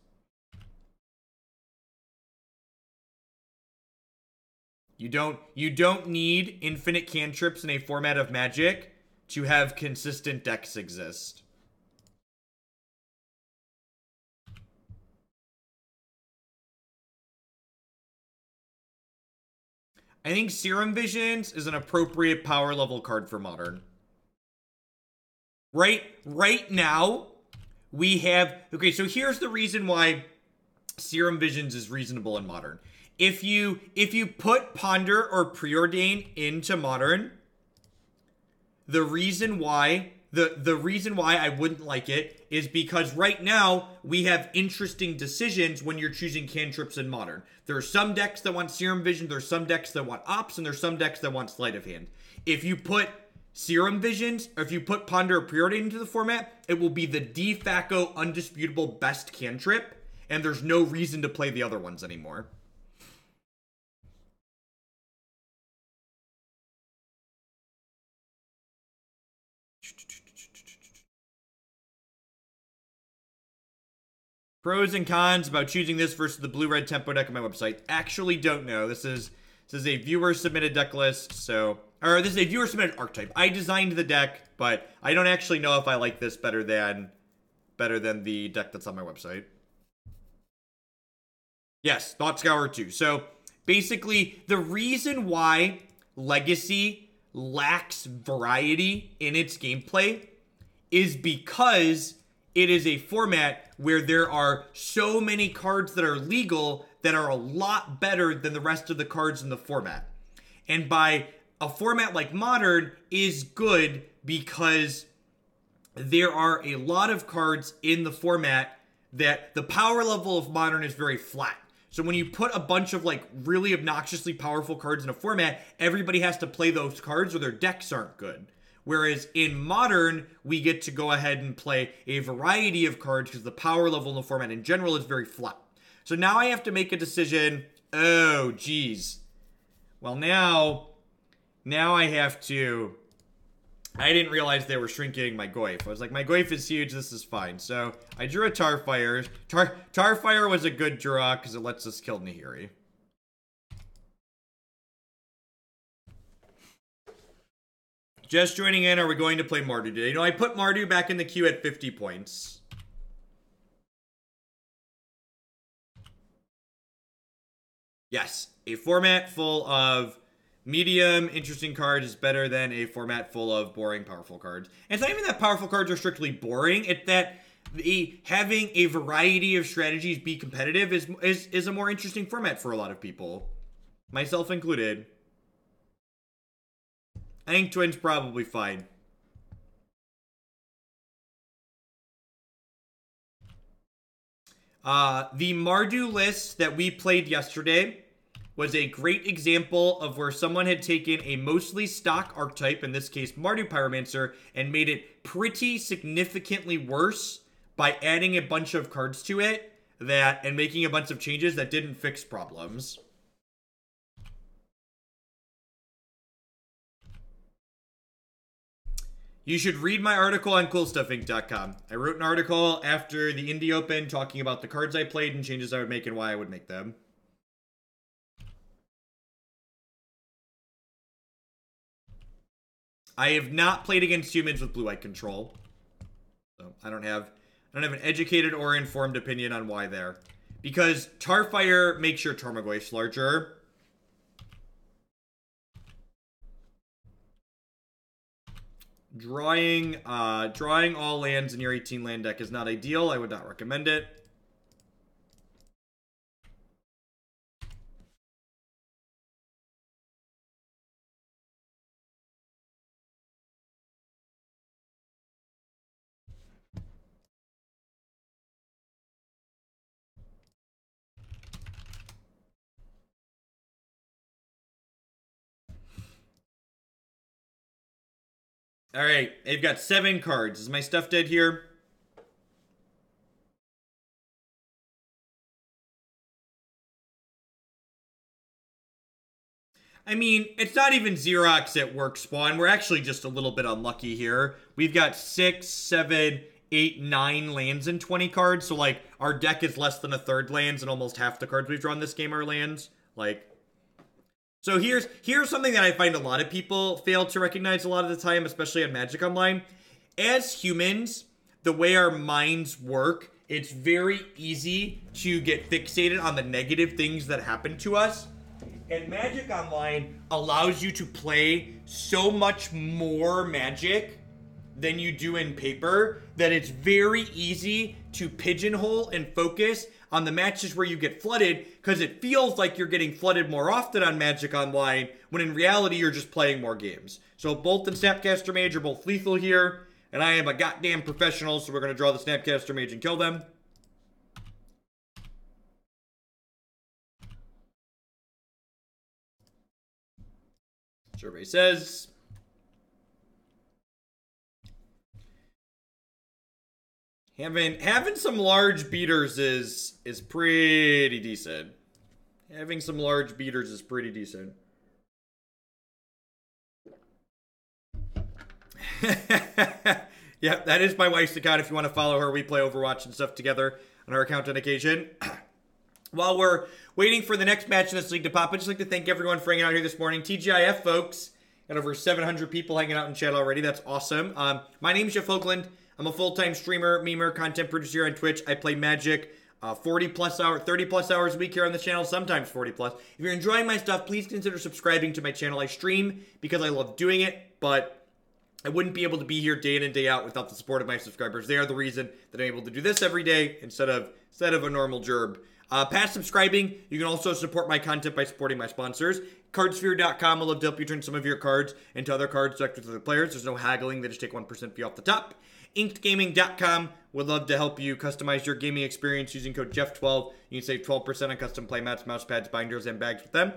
You don't need infinite cantrips in a format of Magic to have consistent decks exist. I think Serum Visions is an appropriate power level card for Modern. Right now, we have... Okay, so here's the reason why Serum Visions is reasonable in Modern. If you put Ponder or Preordain into Modern, the reason why I wouldn't like it is because right now we have interesting decisions when you're choosing cantrips in Modern. There are some decks that want Serum Vision, there's some decks that want Ops, and there's some decks that want Sleight of Hand. If you put Serum Visions, or if you put Ponder or Preordain into the format, it will be the de facto undisputable best cantrip, and there's no reason to play the other ones anymore. Pros and cons about choosing this versus the blue-red tempo deck on my website. Actually don't know. This is a viewer-submitted deck list, so... Or this is a viewer-submitted archetype. I designed the deck, but I don't actually know if I like this better than the deck that's on my website. Yes, Thought Scour too. So, basically, the reason why Legacy lacks variety in its gameplay is because it is a format where there are so many cards that are legal that are a lot better than the rest of the cards in the format. And by a format like Modern is good because there are a lot of cards in the format that the power level of Modern is very flat. So when you put a bunch of like really obnoxiously powerful cards in a format, everybody has to play those cards or their decks aren't good. Whereas in Modern, we get to go ahead and play a variety of cards because the power level in the format in general is very flat. So now I have to make a decision. Oh, geez. Well, now I have to... I didn't realize they were shrinking my Goyf. I was like, my Goyf is huge, this is fine. So I drew a Tarfire. Tarfire was a good draw because it lets us kill Nahiri. Just joining in, are we going to play Mardu today? You know, I put Mardu back in the queue at 50 points. Yes, a format full of medium, interesting cards is better than a format full of boring, powerful cards. And it's not even that powerful cards are strictly boring. It's that having a variety of strategies be competitive is a more interesting format for a lot of people. Myself included. I think Twin's probably fine. The Mardu list that we played yesterday was a great example of where someone had taken a mostly stock archetype, in this case Mardu Pyromancer, and made it pretty significantly worse by adding a bunch of cards to it and making a bunch of changes that didn't fix problems. You should read my article on CoolStuffInc.com. I wrote an article after the Indie Open talking about the cards I played and changes I would make and why I would make them. I have not played against humans with blue-white control. So I don't have an educated or informed opinion on why there. Because Tarfire makes your Tarmogoyf larger. Drawing all lands in your 18 land deck is not ideal. I would not recommend it. All right, they've got 7 cards. Is my stuff dead here? I mean, it's not even Xerox at work spawn. We're actually just a little bit unlucky here. We've got 6, 7, 8, 9 lands and 20 cards. So, like, our deck is less than a third lands, and almost half the cards we've drawn this game are lands. Like, so here's something that I find a lot of people fail to recognize a lot of the time, especially on Magic Online. As humans, the way our minds work, it's very easy to get fixated on the negative things that happen to us. And Magic Online allows you to play so much more Magic than you do in paper that it's very easy to pigeonhole and focus on the matches where you get flooded, because it feels like you're getting flooded more often on Magic Online, when in reality you're just playing more games. So Bolt and Snapcaster Mage are both lethal here, and I am a goddamn professional, so we're going to draw the Snapcaster Mage and kill them. Survey says. Having some large beaters is pretty decent. Having some large beaters is pretty decent. Yeah, that is my wife's account. If you want to follow her, we play Overwatch and stuff together on her account on occasion. While we're waiting for the next match in this league to pop, I'd just like to thank everyone for hanging out here this morning. TGIF, folks. Got over 700 people hanging out in chat already. That's awesome. My name's Jeff Oakland. I'm a full-time streamer, memer, content producer on Twitch. I play Magic 30-plus hours a week here on the channel, sometimes 40-plus. If you're enjoying my stuff, please consider subscribing to my channel. I stream because I love doing it, but I wouldn't be able to be here day in and day out without the support of my subscribers. They are the reason that I'm able to do this every day instead of a normal gerb. Past subscribing, you can also support my content by supporting my sponsors. Cardsphere.com will love to help you turn some of your cards into other cards directed to the players. There's no haggling. They just take 1% fee off the top. InkedGaming.com would love to help you customize your gaming experience using code Jeff12. You can save 12% on custom playmats, mouse pads, binders, and bags with them.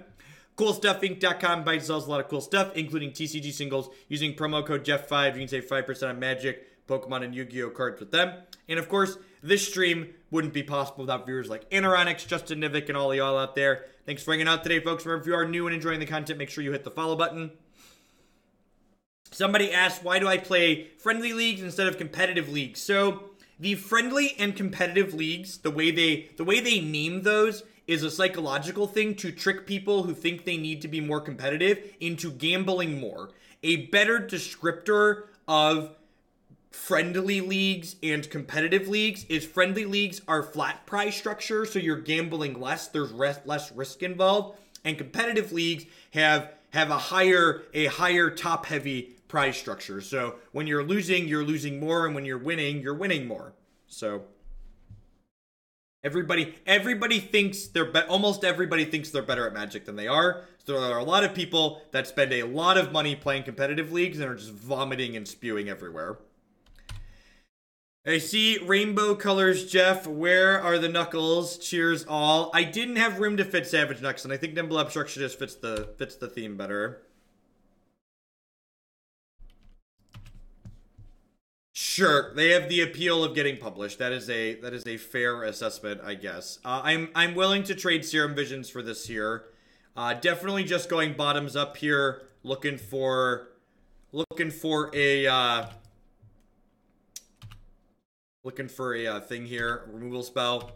CoolStuffInc.com buys and sells a lot of cool stuff, including TCG singles. Using promo code Jeff5, you can save 5% on Magic, Pokemon, and Yu-Gi-Oh cards with them. And of course, this stream wouldn't be possible without viewers like Anaronix, Justin Nivik, and all of y'all out there. Thanks for hanging out today, folks. Remember, if you are new and enjoying the content, make sure you hit the follow button. Somebody asked, why do I play friendly leagues instead of competitive leagues? So the friendly and competitive leagues, the way they name those is a psychological thing to trick people who think they need to be more competitive into gambling more. A better descriptor of friendly leagues and competitive leagues is top-heavy leagues are flat prize structure, so you're gambling less, there's less risk involved, and competitive leagues have a higher top-heavy prize structure. So when you're losing more, and when you're winning more. So everybody thinks almost everybody thinks they're better at Magic than they are. So there are a lot of people that spend a lot of money playing competitive leagues and are just vomiting and spewing everywhere. I see rainbow colors, Jeff. Where are the knuckles? Cheers all. I didn't have room to fit Savage Knucks, and I think Nimble Obstructionist fits the theme better. Sure, they have the appeal of getting published. That is a fair assessment, I guess. I'm willing to trade Serum Visions for this here. Definitely just going bottoms up here, looking for a thing here, removal spell.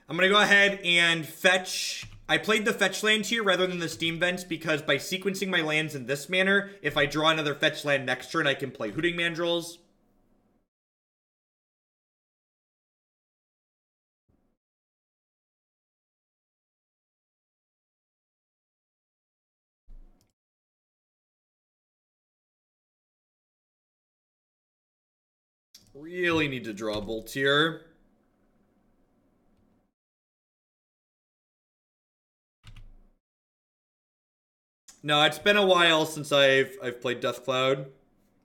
I'm gonna go ahead and fetch. I played the fetch land here rather than the Steam Vents because by sequencing my lands in this manner, if I draw another fetch land next turn, I can play Hooting Mandrills. Really need to draw a bolt here. No, it's been a while since I've played Death Cloud.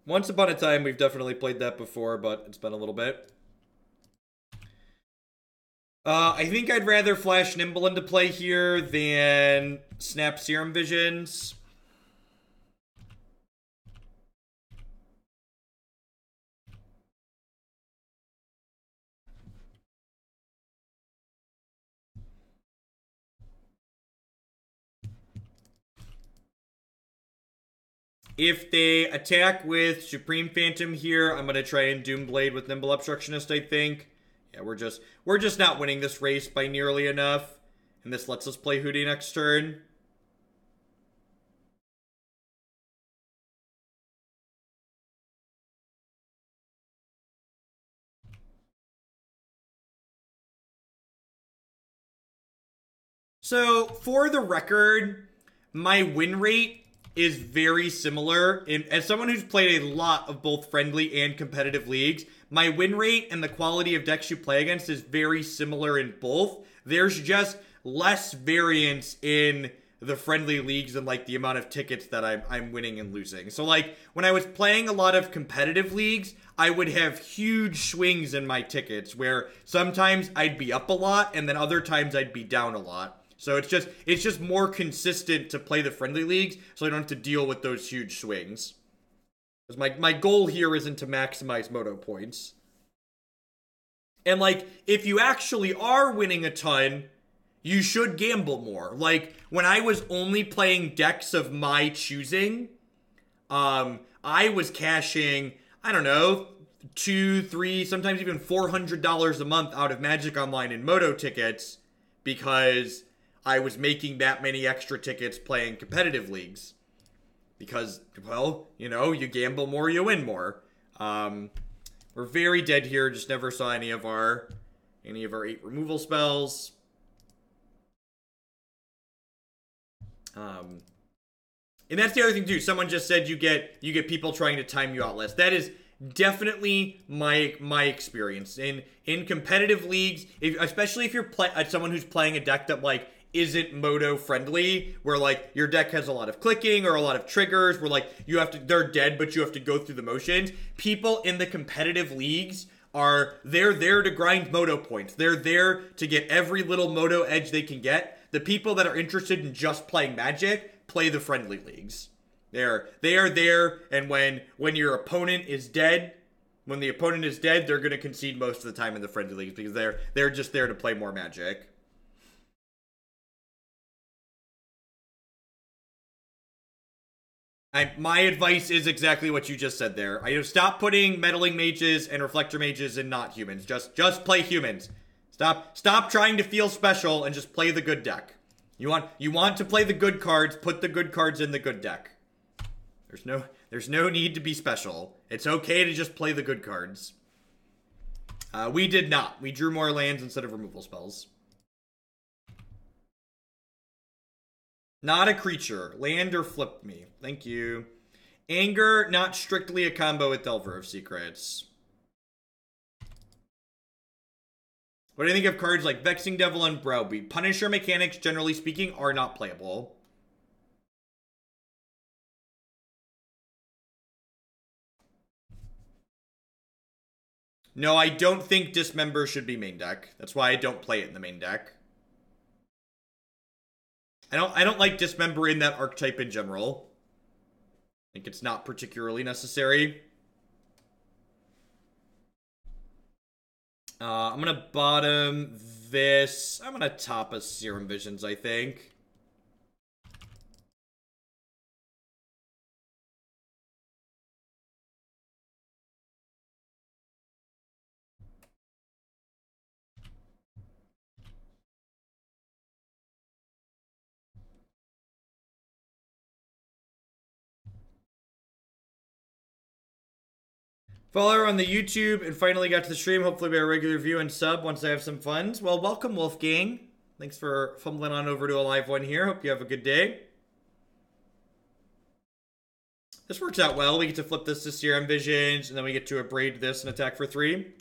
Once upon a time, we've definitely played that before, but it's been a little bit. I think I'd rather flash Nimble into play here than snap Serum Visions. If they attack with Supreme Phantom here, I'm gonna try and Doomblade with Nimble Obstructionist, I think. Yeah, we're just not winning this race by nearly enough. And this lets us play Hootie next turn. So, for the record, my win rate is very similar. As someone who's played a lot of both friendly and competitive leagues, my win rate and the quality of decks you play against is very similar in both. There's just less variance in the friendly leagues and like the amount of tickets that I'm winning and losing. So like when I was playing a lot of competitive leagues, I would have huge swings in my tickets where sometimes I'd be up a lot and then other times I'd be down a lot. So it's just more consistent to play the friendly leagues, so I don't have to deal with those huge swings. Because my goal here isn't to maximize Moto points. And like, if you actually are winning a ton, you should gamble more. Like, when I was only playing decks of my choosing, I was cashing, I don't know, $200, $300, sometimes even $400 a month out of Magic Online and Moto tickets because I was making that many extra tickets playing competitive leagues. Because, well, you know, you gamble more, you win more. We're very dead here. Just never saw any of our 8 removal spells. And that's the other thing too. Someone just said you get people trying to time you out less. That is definitely my experience in competitive leagues, especially if you're someone who's playing a deck that like isn't Moto friendly, where like your deck has a lot of clicking or a lot of triggers where like they're dead but you have to go through the motions. People in the competitive leagues they're there to grind Moto points. They're there to get every little Moto edge they can get. The people that are interested in just playing Magic play the friendly leagues. They are there, and when your opponent is dead, when the opponent is dead, they're going to concede most of the time in the friendly leagues because they're just there to play more Magic. My advice is exactly what you just said there. Stop putting meddling mages and reflector mages in not humans. Just play humans. Stop trying to feel special and just play the good deck. You want to play the good cards, put the good cards in the good deck. There's no need to be special. It's okay to just play the good cards. We did not. We drew more lands instead of removal spells. Not a creature. Land or flip me. Thank you. Anger, not strictly a combo with Delver of Secrets. What do you think of cards like Vexing Devil and Browbeat? Punisher mechanics, generally speaking, are not playable. No, I don't think Dismember should be main deck. That's why I don't play it in the main deck. I don't like Dismember in that archetype in general. I think it's not particularly necessary. I'm gonna bottom this. I'm gonna top a Serum Visions, I think. Follow her on the YouTube and finally got to the stream. Hopefully be a regular view and sub once I have some funds. Well, welcome, Wolfgang. Thanks for fumbling on over to a live one here. Hope you have a good day. This works out well. We get to flip this to Serum Visions, and then we get to Abrade this and attack for 3.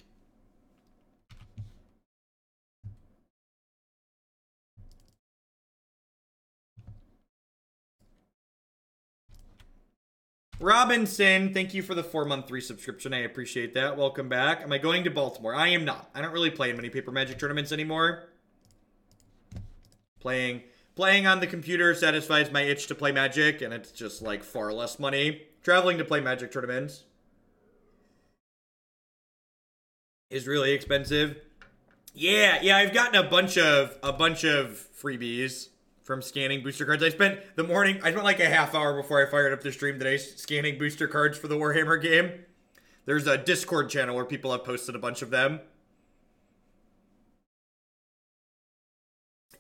Robinson, thank you for the 4-month resubscription. I appreciate that. Welcome back. Am I going to Baltimore? I am not. I don't really play in many paper Magic tournaments anymore. Playing on the computer satisfies my itch to play Magic, and it's just like far less money. Traveling to play Magic tournaments is really expensive. Yeah, I've gotten a bunch of freebies from scanning booster cards. I spent like a half hour before I fired up the stream today scanning booster cards for the Warhammer game. There's a Discord channel where people have posted a bunch of them.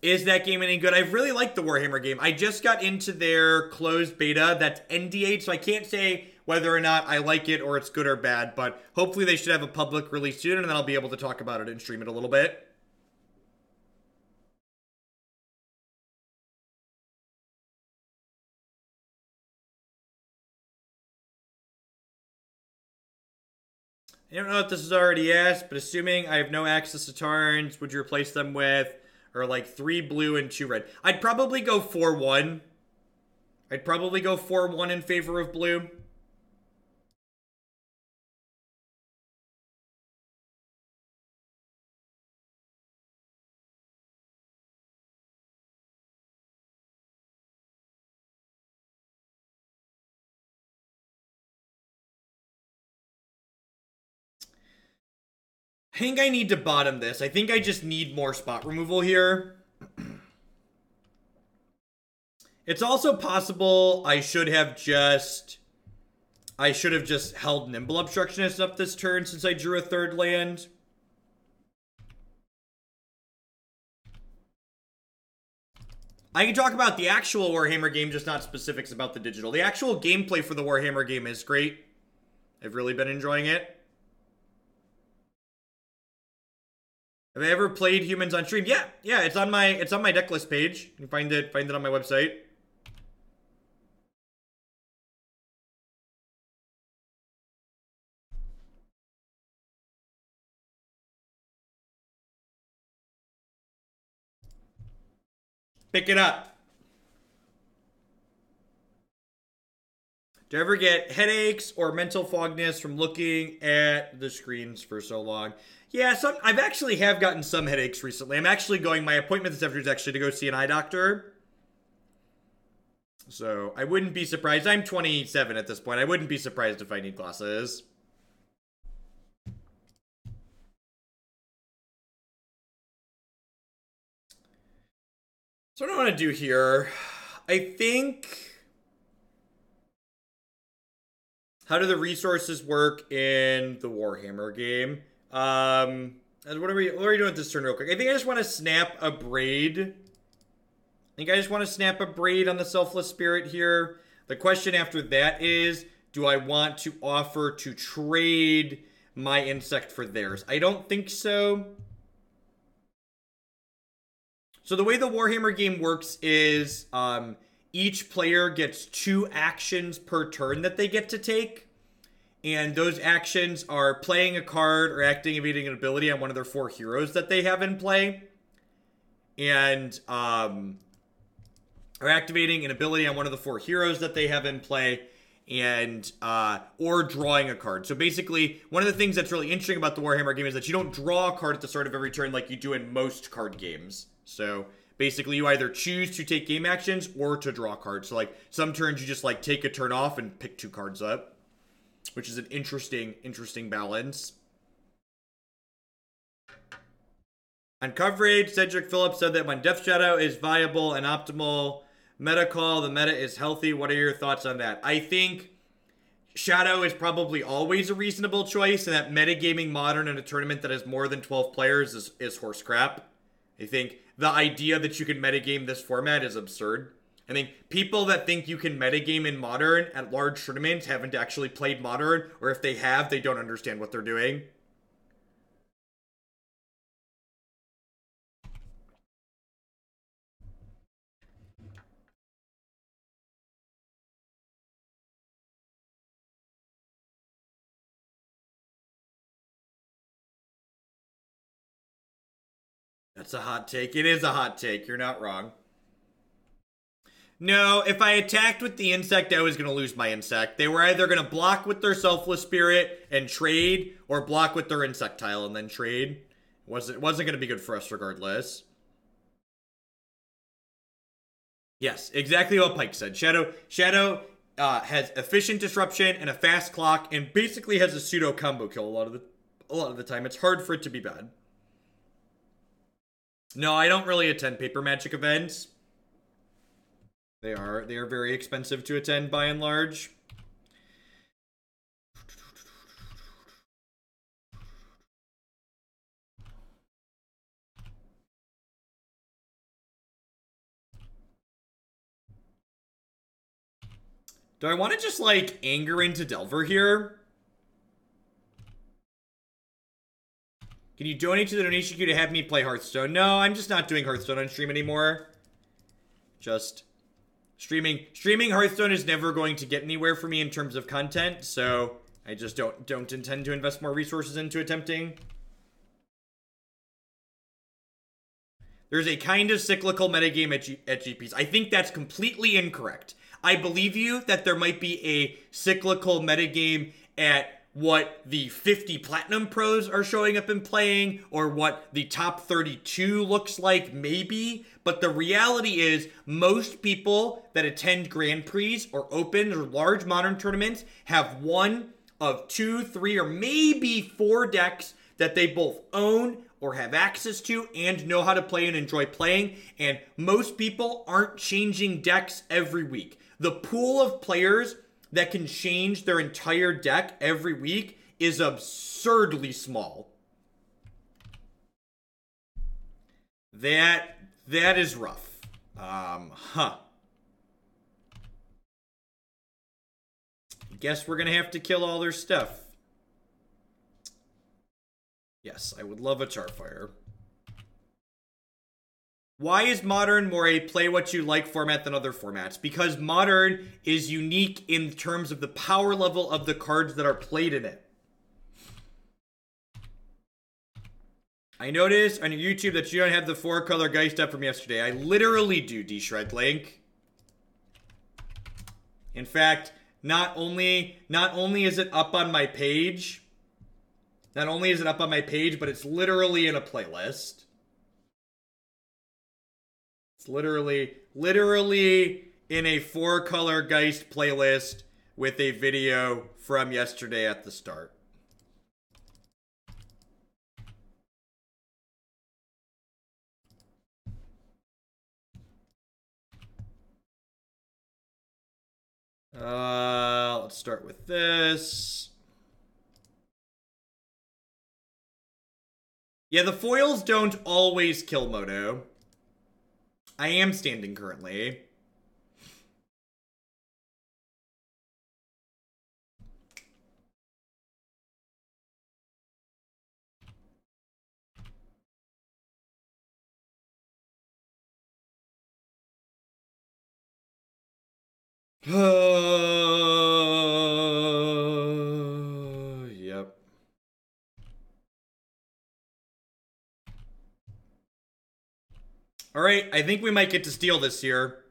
Is that game any good? I really like the Warhammer game. I just got into their closed beta that's NDA, so I can't say whether or not I like it or it's good or bad, but hopefully they should have a public release soon, and then I'll be able to talk about it and stream it a little bit. I don't know if this is already asked, but assuming I have no access to Tarns, would you replace them with, or like 3 blue and 2 red? I'd probably go 4-1. I'd probably go 4-1 in favor of blue. I think I need to bottom this. I think I just need more spot removal here. It's also possible I should have just held Nimble Obstructionist up this turn since I drew a 3rd land. I can talk about the actual Warhammer game, just not specifics about the digital. The actual gameplay for the Warhammer game is great. I've really been enjoying it. Have I ever played Humans on stream? Yeah, it's on my decklist page. You can find it on my website. Pick it up. Do you ever get headaches or mental fogness from looking at the screens for so long? Yeah, I've actually gotten some headaches recently. I'm actually my appointment this afternoon is actually to go see an eye doctor. So I wouldn't be surprised. I'm 27 at this point. I wouldn't be surprised if I need glasses. So what do I want to do here? I think... How do the resources work in the Warhammer game? What are we doing with this turn real quick? I think I just want to snap Abrade. On the Selfless Spirit here. The question after that is, do I want to offer to trade my insect for theirs? I don't think so. So the way the Warhammer game works is, each player gets 2 actions per turn that they get to take. And those actions are playing a card or activating an ability on one of their 4 heroes that they have in play. And, or activating an ability on one of the 4 heroes that they have in play. And, or drawing a card. So basically, one of the things that's really interesting about the Warhammer game is that you don't draw a card at the start of every turn like you do in most card games. So basically, you either choose to take game actions or to draw cards. So like, some turns you just like take a turn off and pick 2 cards up. Which is an interesting balance. On coverage, Cedric Phillips said that when Death Shadow is viable and optimal meta call, the meta is healthy. What are your thoughts on that? I think Shadow is probably always a reasonable choice, and that metagaming Modern in a tournament that has more than 12 players is horse crap. I think the idea that you can metagame this format is absurd. I think people that think you can metagame in Modern at large tournaments haven't actually played Modern, or if they have, they don't understand what they're doing. That's a hot take. It is a hot take. You're not wrong. No, if I attacked with the insect, I was going to lose my insect. They were either going to block with their Selfless Spirit and trade, or block with their Insectile and then trade. It wasn't going to be good for us regardless. Yes, exactly what Pike said. Shadow has efficient disruption and a fast clock, and basically has a pseudo combo kill a lot of the time. It's hard for it to be bad. No, I don't really attend paper Magic events. They are very expensive to attend by and large. Do I want to just, like, anger into Delver here? Can you donate to the donation queue to have me play Hearthstone? No, I'm just not doing Hearthstone on stream anymore. Just streaming Hearthstone is never going to get anywhere for me in terms of content, so I just don't intend to invest more resources into attempting. There's a kind of cyclical metagame at GPs. I think that's completely incorrect. I believe you that there might be a cyclical metagame at what the 50 Platinum Pros are showing up and playing, or what the top 32 looks like, maybe. But the reality is, most people that attend Grand Prix or Opens or large Modern tournaments have one of 2, 3, or maybe 4 decks that they both own or have access to and know how to play and enjoy playing. And most people aren't changing decks every week. The pool of players that can change their entire deck every week is absurdly small. That is rough. Guess we're gonna have to kill all their stuff. Yes, I would love a Tarfire. Why is Modern more a play-what-you-like format than other formats? Because Modern is unique in terms of the power level of the cards that are played in it. I noticed on your YouTube that you don't have the 4-color Geist up from yesterday. I literally do, D-Shred Link. In fact, not only is it up on my page, but it's literally in a playlist. It's literally in a 4-color Geist playlist with a video from yesterday at the start. Let's start with this. Yeah, the foils don't always kill Moto. I am standing currently. Yep. All right, I think we might get to steal this here.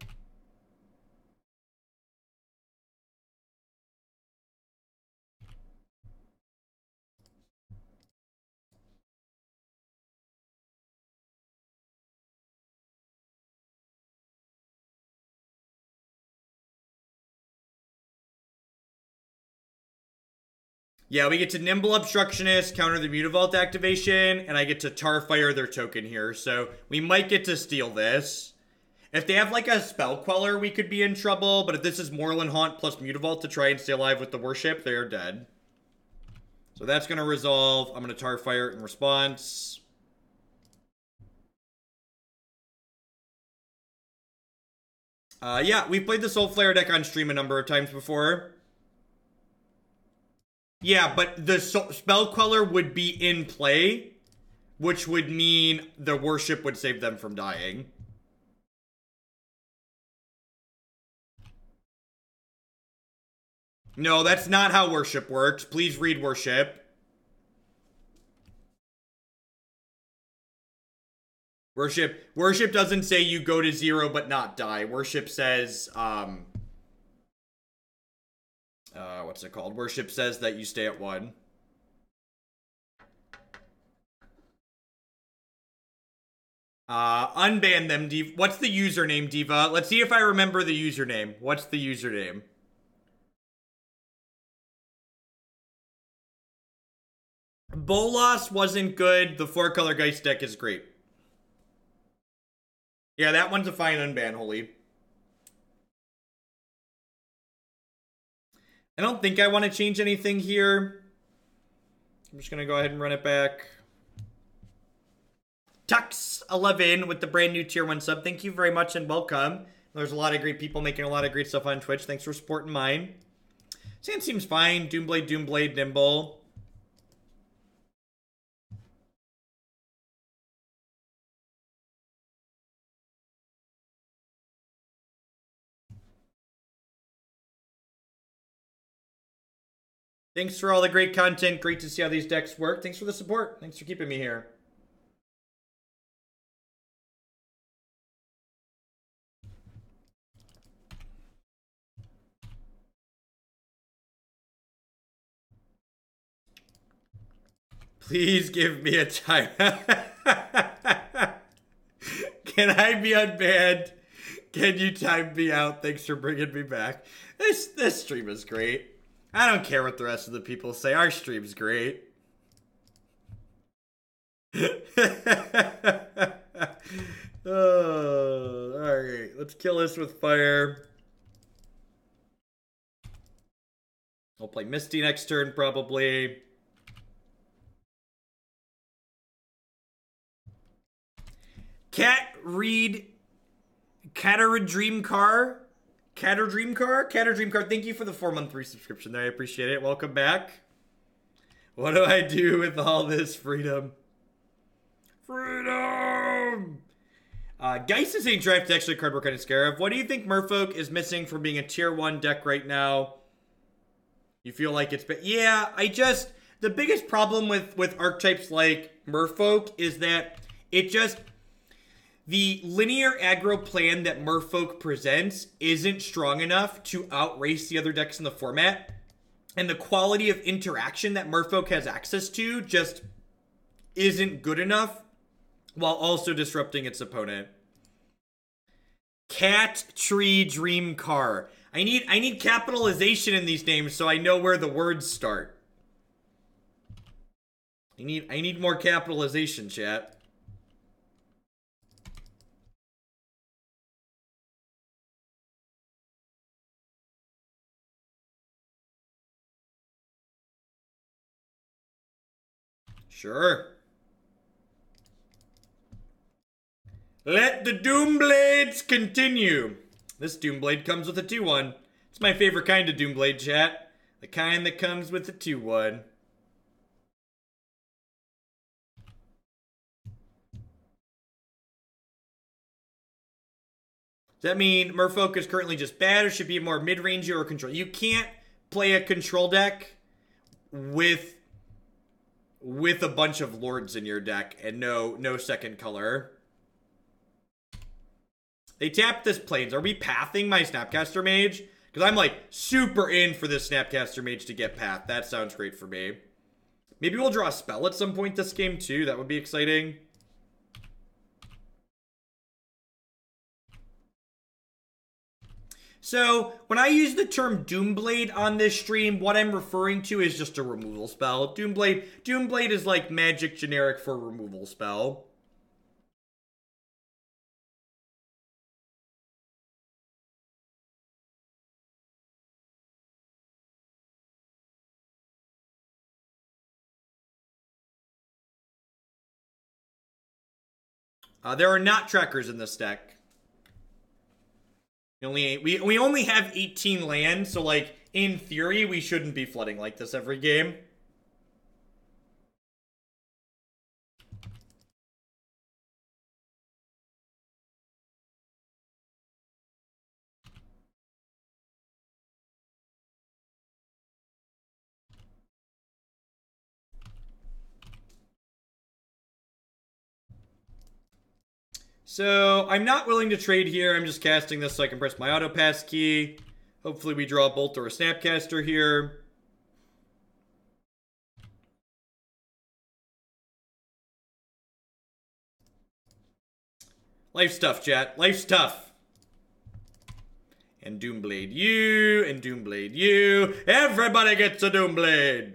Yeah, we get to Nimble Obstructionist, counter the Mutavault activation, and I get to Tarfire their token here, so we might get to steal this. If they have, like, a Spell Queller, we could be in trouble, but if this is Moorland Haunt plus Mutavault to try and stay alive with the Worship, they are dead. So that's going to resolve. I'm going to Tarfire in response. Yeah, we've played the Soul Flare deck on stream a number of times before. Yeah, but the Spell Queller would be in play, which would mean the Worship would save them from dying. No, that's not how Worship works. Please read Worship. Worship doesn't say you go to 0 but not die. Worship says, what's it called? Worship says that you stay at 1. Unban them, Diva. What's the username, Diva? Let's see if I remember the username. What's the username? Bolas wasn't good. The 4-color Geist deck is great. Yeah, that one's a fine unban, Holy. I don't think I want to change anything here. I'm just going to go ahead and run it back. Tux11 with the brand new tier 1 sub. Thank you very much and welcome. There's a lot of great people making a lot of great stuff on Twitch. Thanks for supporting mine. Sand seems fine. Doomblade, Nimble. Thanks for all the great content. Great to see how these decks work. Thanks for the support. Thanks for keeping me here. Please give me a time. Can I be unbanned? Can you time me out? Thanks for bringing me back. This stream is great. I don't care what the rest of the people say. Our stream's great. Oh, alright. Let's kill this with fire. I'll play Misty next turn, probably. Catter Dream Car, thank you for the 4-month resubscription there. I appreciate it. Welcome back. What do I do with all this freedom? Freedom! Geist is saying draft actually a card we're kind of scared of. What do you think Merfolk is missing from being a tier 1 deck right now? You feel like it's been... Yeah, the biggest problem with archetypes like Merfolk is that it just... The linear aggro plan that Merfolk presents isn't strong enough to outrace the other decks in the format. And the quality of interaction that Merfolk has access to just isn't good enough while also disrupting its opponent. Cat Tree Dream Car. I need capitalization in these names so I know where the words start. I need more capitalization, chat. Sure. Let the Doomblades continue. This Doomblade comes with a 2-1. It's my favorite kind of Doomblade, chat. The kind that comes with a 2-1. Does that mean Merfolk is currently just bad or should be more mid-range or control? You can't play a control deck with a bunch of lords in your deck and no second color. They tapped this Plains. Are we pathing my Snapcaster Mage? Because I'm like super in for this Snapcaster Mage to get path. That sounds great for me. Maybe we'll draw a spell at some point this game too. That would be exciting. So, when I use the term Doomblade on this stream, what I'm referring to is just a removal spell. Doomblade is like magic generic for removal spell. There are not trackers in this deck. We only have 18 land, so like in theory we shouldn't be flooding like this every game. So I'm not willing to trade here. I'm just casting this so I can press my auto pass key. Hopefully we draw a Bolt or a Snapcaster here. Life's tough, chat. Life's tough. And Doomblade you, and Doomblade you. Everybody gets a Doomblade.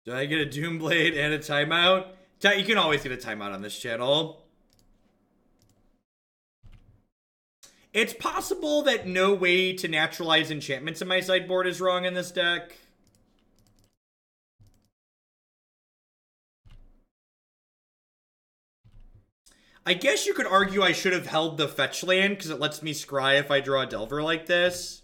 Do I get a Doomblade and a timeout? You can always get a timeout on this channel. It's possible that no way to naturalize enchantments in my sideboard is wrong in this deck. I guess you could argue I should have held the fetch land because it lets me scry if I draw a Delver like this.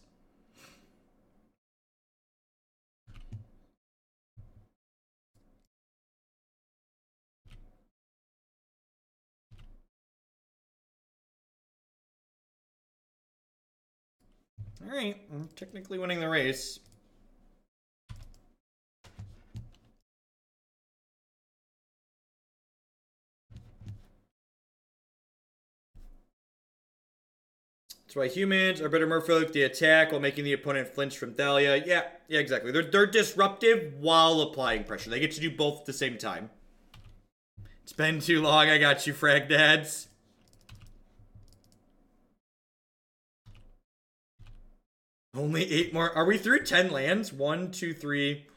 Alright, I'm technically winning the race. That's why humans are better merfolk. They attack while making the opponent flinch from Thalia. Yeah, exactly. They're disruptive while applying pressure. They get to do both at the same time. It's been too long. I got you, frag dads. Only 8 more. Are we through 10 lands? 1, 2, 3.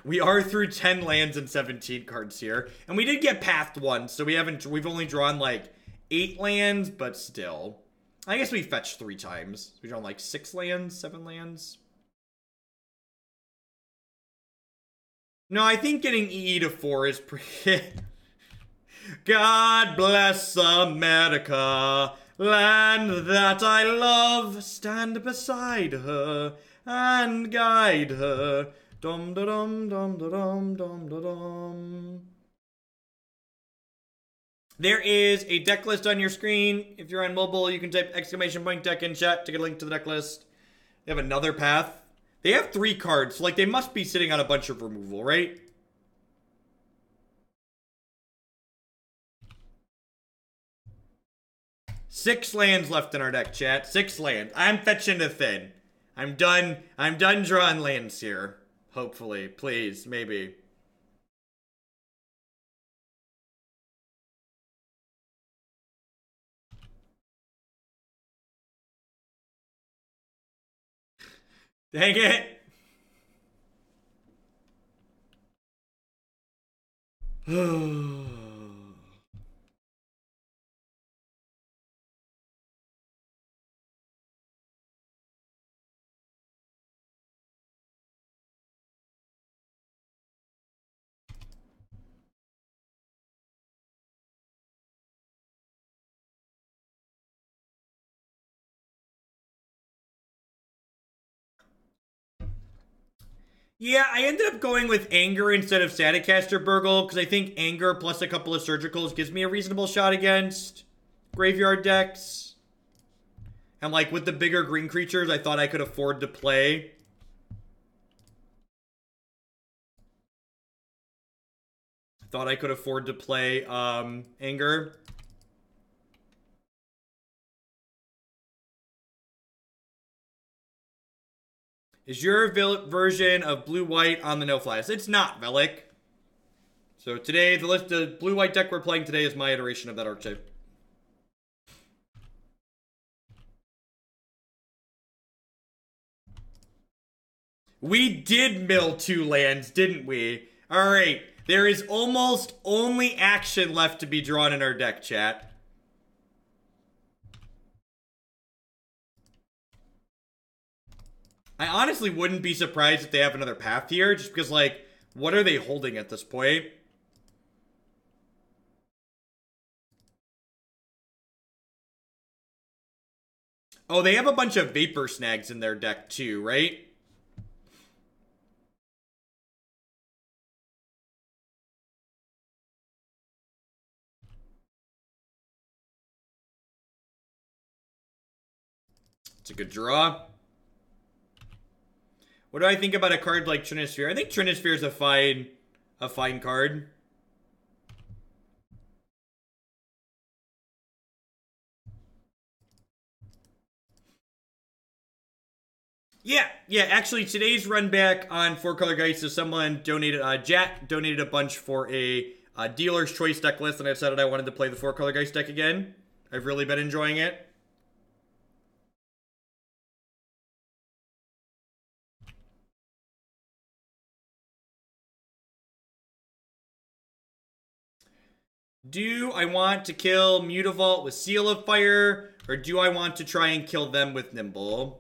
We are through 10 lands and 17 cards here. And we did get pathed once, so we've only drawn like 8 lands, but still. I guess we fetched 3 times. We've drawn like 6 lands, 7 lands. No, I think getting EE to 4 is pretty... God bless America, land that I love. Stand beside her and guide her. Dum da dum dum da dum dum da dum. There is a deck list on your screen. If you're on mobile, you can type !deck in chat to get a link to the deck list. They have another path. They have 3 cards, so like they must be sitting on a bunch of removal, right? Six lands left in our deck, chat. 6 lands. I'm fetching to thin. I'm done drawing lands here. Hopefully. Please. Maybe. Dang it. Yeah, I ended up going with Anger instead of Snapcaster Burgle because I think Anger plus a couple of Surgicals gives me a reasonable shot against graveyard decks. And like with the bigger green creatures, I thought I could afford to play. Anger. Is your version of blue-white on the no-fly list? It's not, Velik. So today, the blue-white deck we're playing today is my iteration of that archetype. We did mill 2 lands, didn't we? Alright, there is almost only action left to be drawn in our deck, chat. I honestly wouldn't be surprised if they have another path here, just because, like, what are they holding at this point? Oh, they have a bunch of Vapor Snags in their deck, too, right? It's a good draw. What do I think about a card like Trinisphere? I think Trinisphere is a fine card. Yeah, actually today's run back on 4-color Geist is someone donated, Jack donated a bunch for a dealer's choice deck list, and I decided I wanted to play the 4-color Geist deck again. I've really been enjoying it. Do I want to kill Mutavault with Seal of Fire, or do I want to try and kill them with Nimble?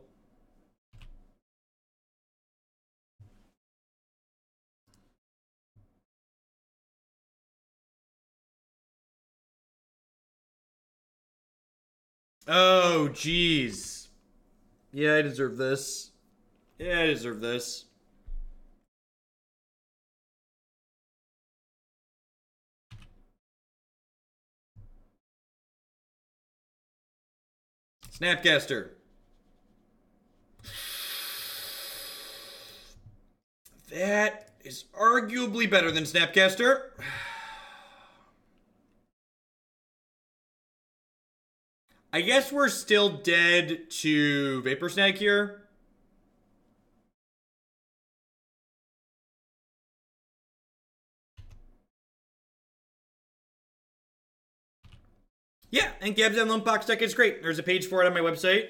Oh, jeez. Yeah, I deserve this. Yeah, I deserve this. Snapcaster. That is arguably better than Snapcaster. I guess we're still dead to Vapor Snag here. Yeah, and Gabs and Lumpbox deck is great. There's a page for it on my website.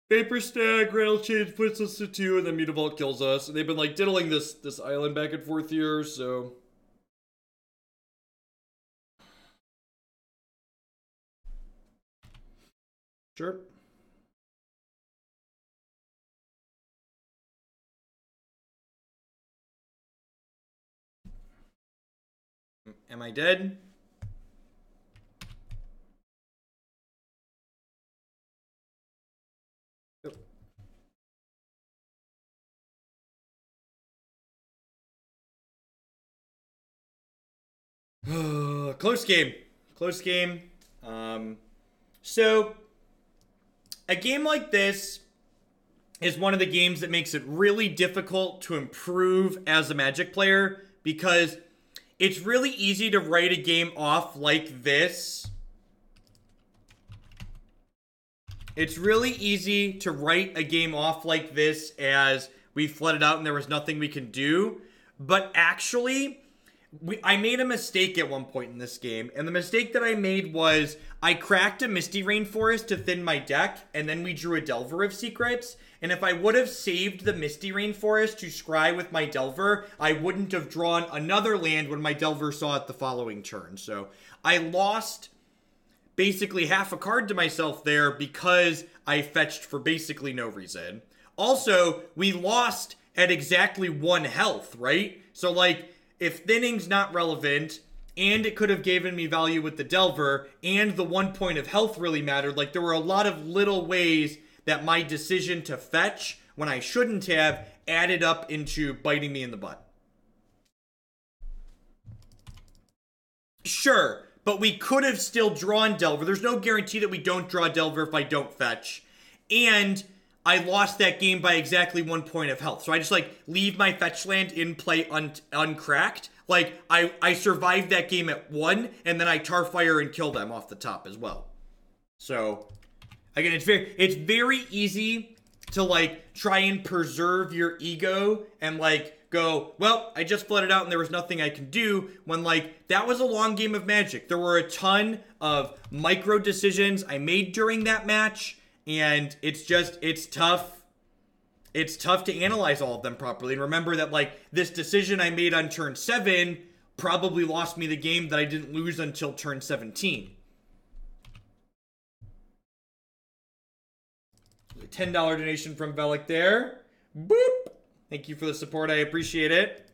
Vapor Snag, Rattle Chain puts us to 2, and then Mutavault kills us. And they've been like diddling this island back and forth here, so. Sure. Am I dead? Close game. Close game. So, a game like this is one of the games that makes it really difficult to improve as a Magic player because it's really easy to write a game off like this. It's really easy to write a game off like this as we flooded out and there was nothing we can do. But actually, I made a mistake at one point in this game, and the mistake that I made was I cracked a Misty Rainforest to thin my deck, and then we drew a Delver of Secrets, and if I would have saved the Misty Rainforest to scry with my Delver, I wouldn't have drawn another land when my Delver saw it the following turn. So I lost basically half a card to myself there because I fetched for basically no reason. Also, we lost at exactly 1 health, right? So like, if thinning's not relevant, and it could have given me value with the Delver, and the 1 point of health really mattered, like there were a lot of little ways that my decision to fetch when I shouldn't have added up into biting me in the butt. Sure, but we could have still drawn Delver. There's no guarantee that we don't draw Delver if I don't fetch. And I lost that game by exactly 1 point of health. So I just like leave my fetch land in play uncracked. Like I survived that game at 1, and then I Tarfire and kill them off the top as well. So again, it's very easy to like try and preserve your ego and like go, well, I just flooded out and there was nothing I can do, when like that was a long game of Magic. There were a ton of micro decisions I made during that match, and it's tough. It's tough to analyze all of them properly and remember that like this decision I made on turn 7 probably lost me the game that I didn't lose until turn 17. A $10 donation from Velik there. Boop! Thank you for the support. I appreciate it.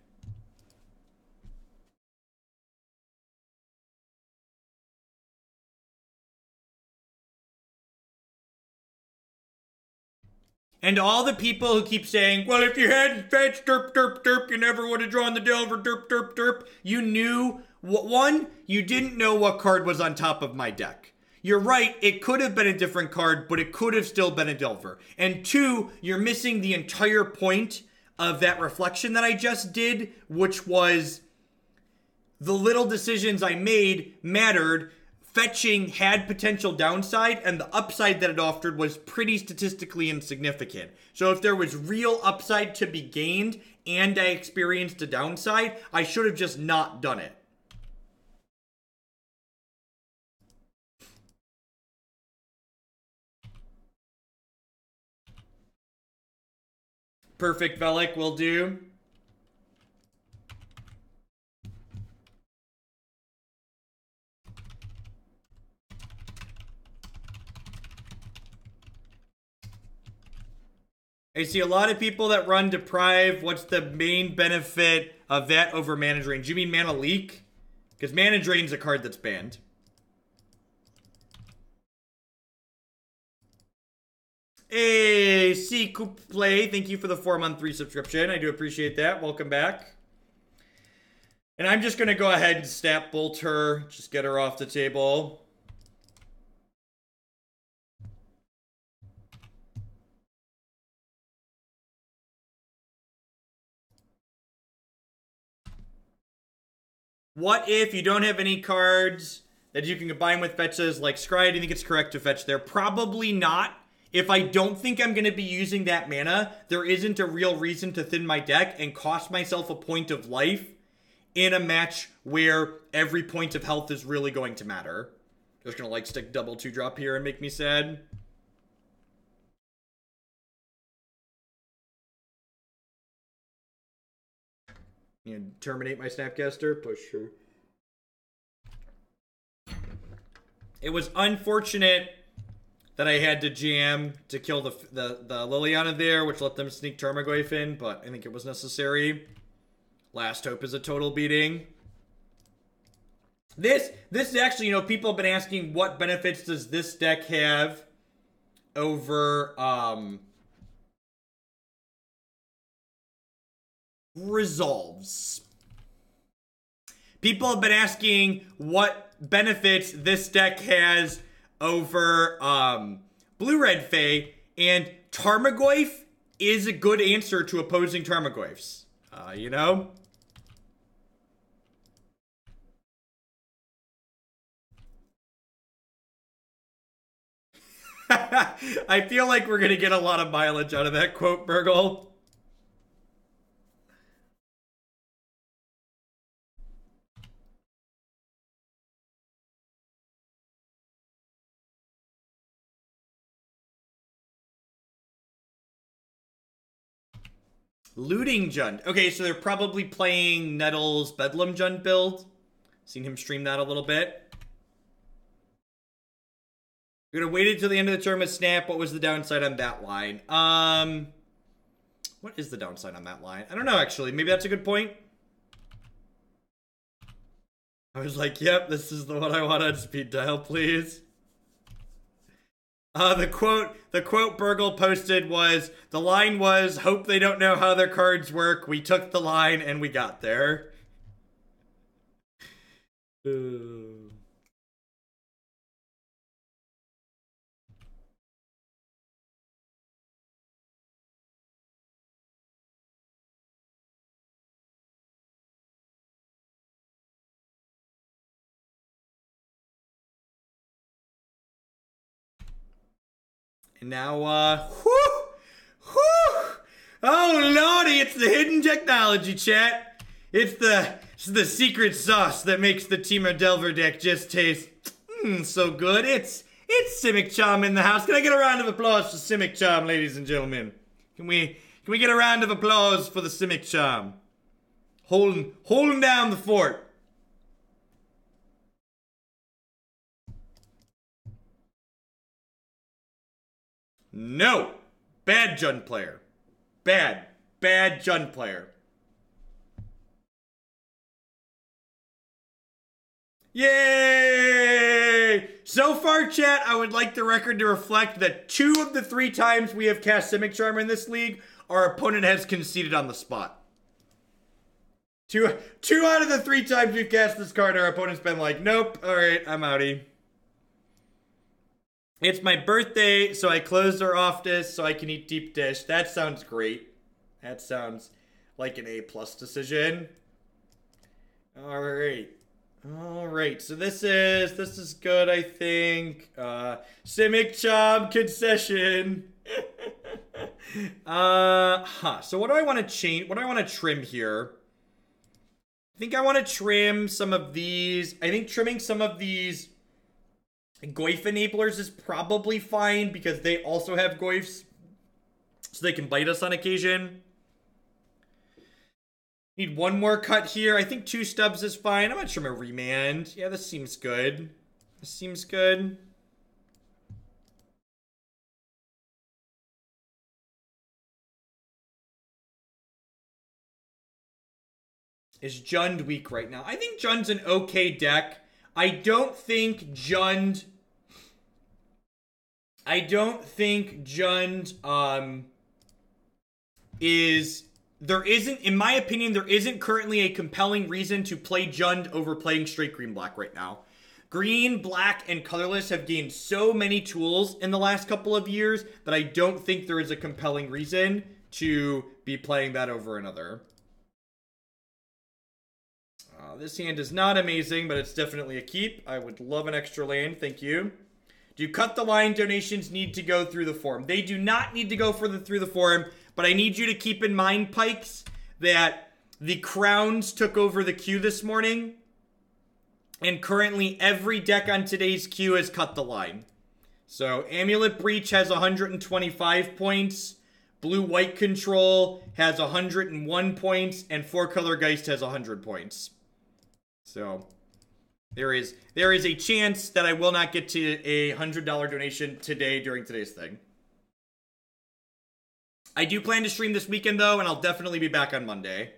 And all the people who keep saying, well, if you hadn't fetched derp, derp, derp, you never would have drawn the Delver, derp, derp, derp. You knew, one, you didn't know what card was on top of my deck. You're right, it could have been a different card, but it could have still been a Delver. And 2, you're missing the entire point of that reflection that I just did, which was the little decisions I made mattered. Fetching had potential downside, and the upside that it offered was pretty statistically insignificant. So if there was real upside to be gained, and I experienced a downside, I should have just not done it. Perfect, Velik, will do. I see a lot of people that run Deprive. What's the main benefit of that over Mana Drain? Do you mean Mana Leak? Because Mana Drain's a card that's banned. Hey, C Play, thank you for the 4-month resubscription. I do appreciate that. Welcome back. And I'm just going to go ahead and Snap Bolt her. Just get her off the table. What if you don't have any cards that you can combine with fetches like Scry? Do you think it's correct to fetch there? Probably not. If I don't think I'm going to be using that mana, there isn't a real reason to thin my deck and cost myself a point of life in a match where every point of health is really going to matter. Just going to like stick double 2-drop here and make me sad. You know, terminate my Snapcaster, push her. It was unfortunate that I had to jam to kill the Liliana there, which let them sneak Tarmogoyf in, but I think it was necessary. Last Hope is a total beating. This is actually, you know, people have been asking what benefits does this deck have over Resolves. People have been asking what benefits this deck has over Blue-Red Fae, and Tarmogoyf is a good answer to opposing Tarmogoyfs. You know? I feel like we're gonna get a lot of mileage out of that quote, Burgle. Looting Jund. Okay, so they're probably playing Nettle's Bedlam Jund build. Seen him stream that a little bit. We're gonna wait until the end of the term with Snap. What was the downside on that line? What is the downside on that line? I don't know, actually. Maybe that's a good point. I was like, yep, this is the one I want on speed dial, please. The quote Burgle posted was, the line was, hope they don't know how their cards work. We took the line and we got there. And now, oh lordy, it's the hidden technology, chat. It's the secret sauce that makes the Temur Delver deck just taste so good. It's Simic Charm in the house. Can I get a round of applause for Simic Charm, ladies and gentlemen? Can we get a round of applause for the Simic Charm? Holding down the fort. No! Bad Jund player. Bad Jund player. Yay! So far, chat, I would like the record to reflect that 2 of the 3 times we have cast Simic Charm in this league, our opponent has conceded on the spot. Two out of the 3 times we've cast this card, our opponent's been like, nope, alright, I'm outie. It's my birthday, so I closed our office so I can eat deep dish. That sounds great. That sounds like an A+ decision. Alright. Alright, so this is good, I think. Simic Charm concession. So what do I want to change? What do I want to trim here? I think I want to trim some of these. I think trimming some of these Goyf enablers is probably fine because they also have Goyfs, so they can bite us on occasion. Need one more cut here. I think 2 stubs is fine. I'm gonna trim a Remand. Yeah, this seems good. This seems good. Is Jund weak right now? I think Jund's an okay deck. I don't think Jund is... There isn't, in my opinion, there isn't currently a compelling reason to play Jund over playing straight green-black right now. Green, black, and colorless have gained so many tools in the last couple of years that I don't think there is a compelling reason to be playing that over another. This hand is not amazing, but it's definitely a keep. I would love an extra land. Thank you. Do cut the line donations need to go through the form? They do not need to go through the form, but I need you to keep in mind, Pikes, that the Crowns took over the queue this morning, and currently every deck on today's queue has cut the line. So Amulet Breach has 125 points, Blue-White Control has 101 points, and 4-Color Geist has 100 points. So there is a chance that I will not get to a $100 donation today during today's thing. I do plan to stream this weekend, though, and I'll definitely be back on Monday.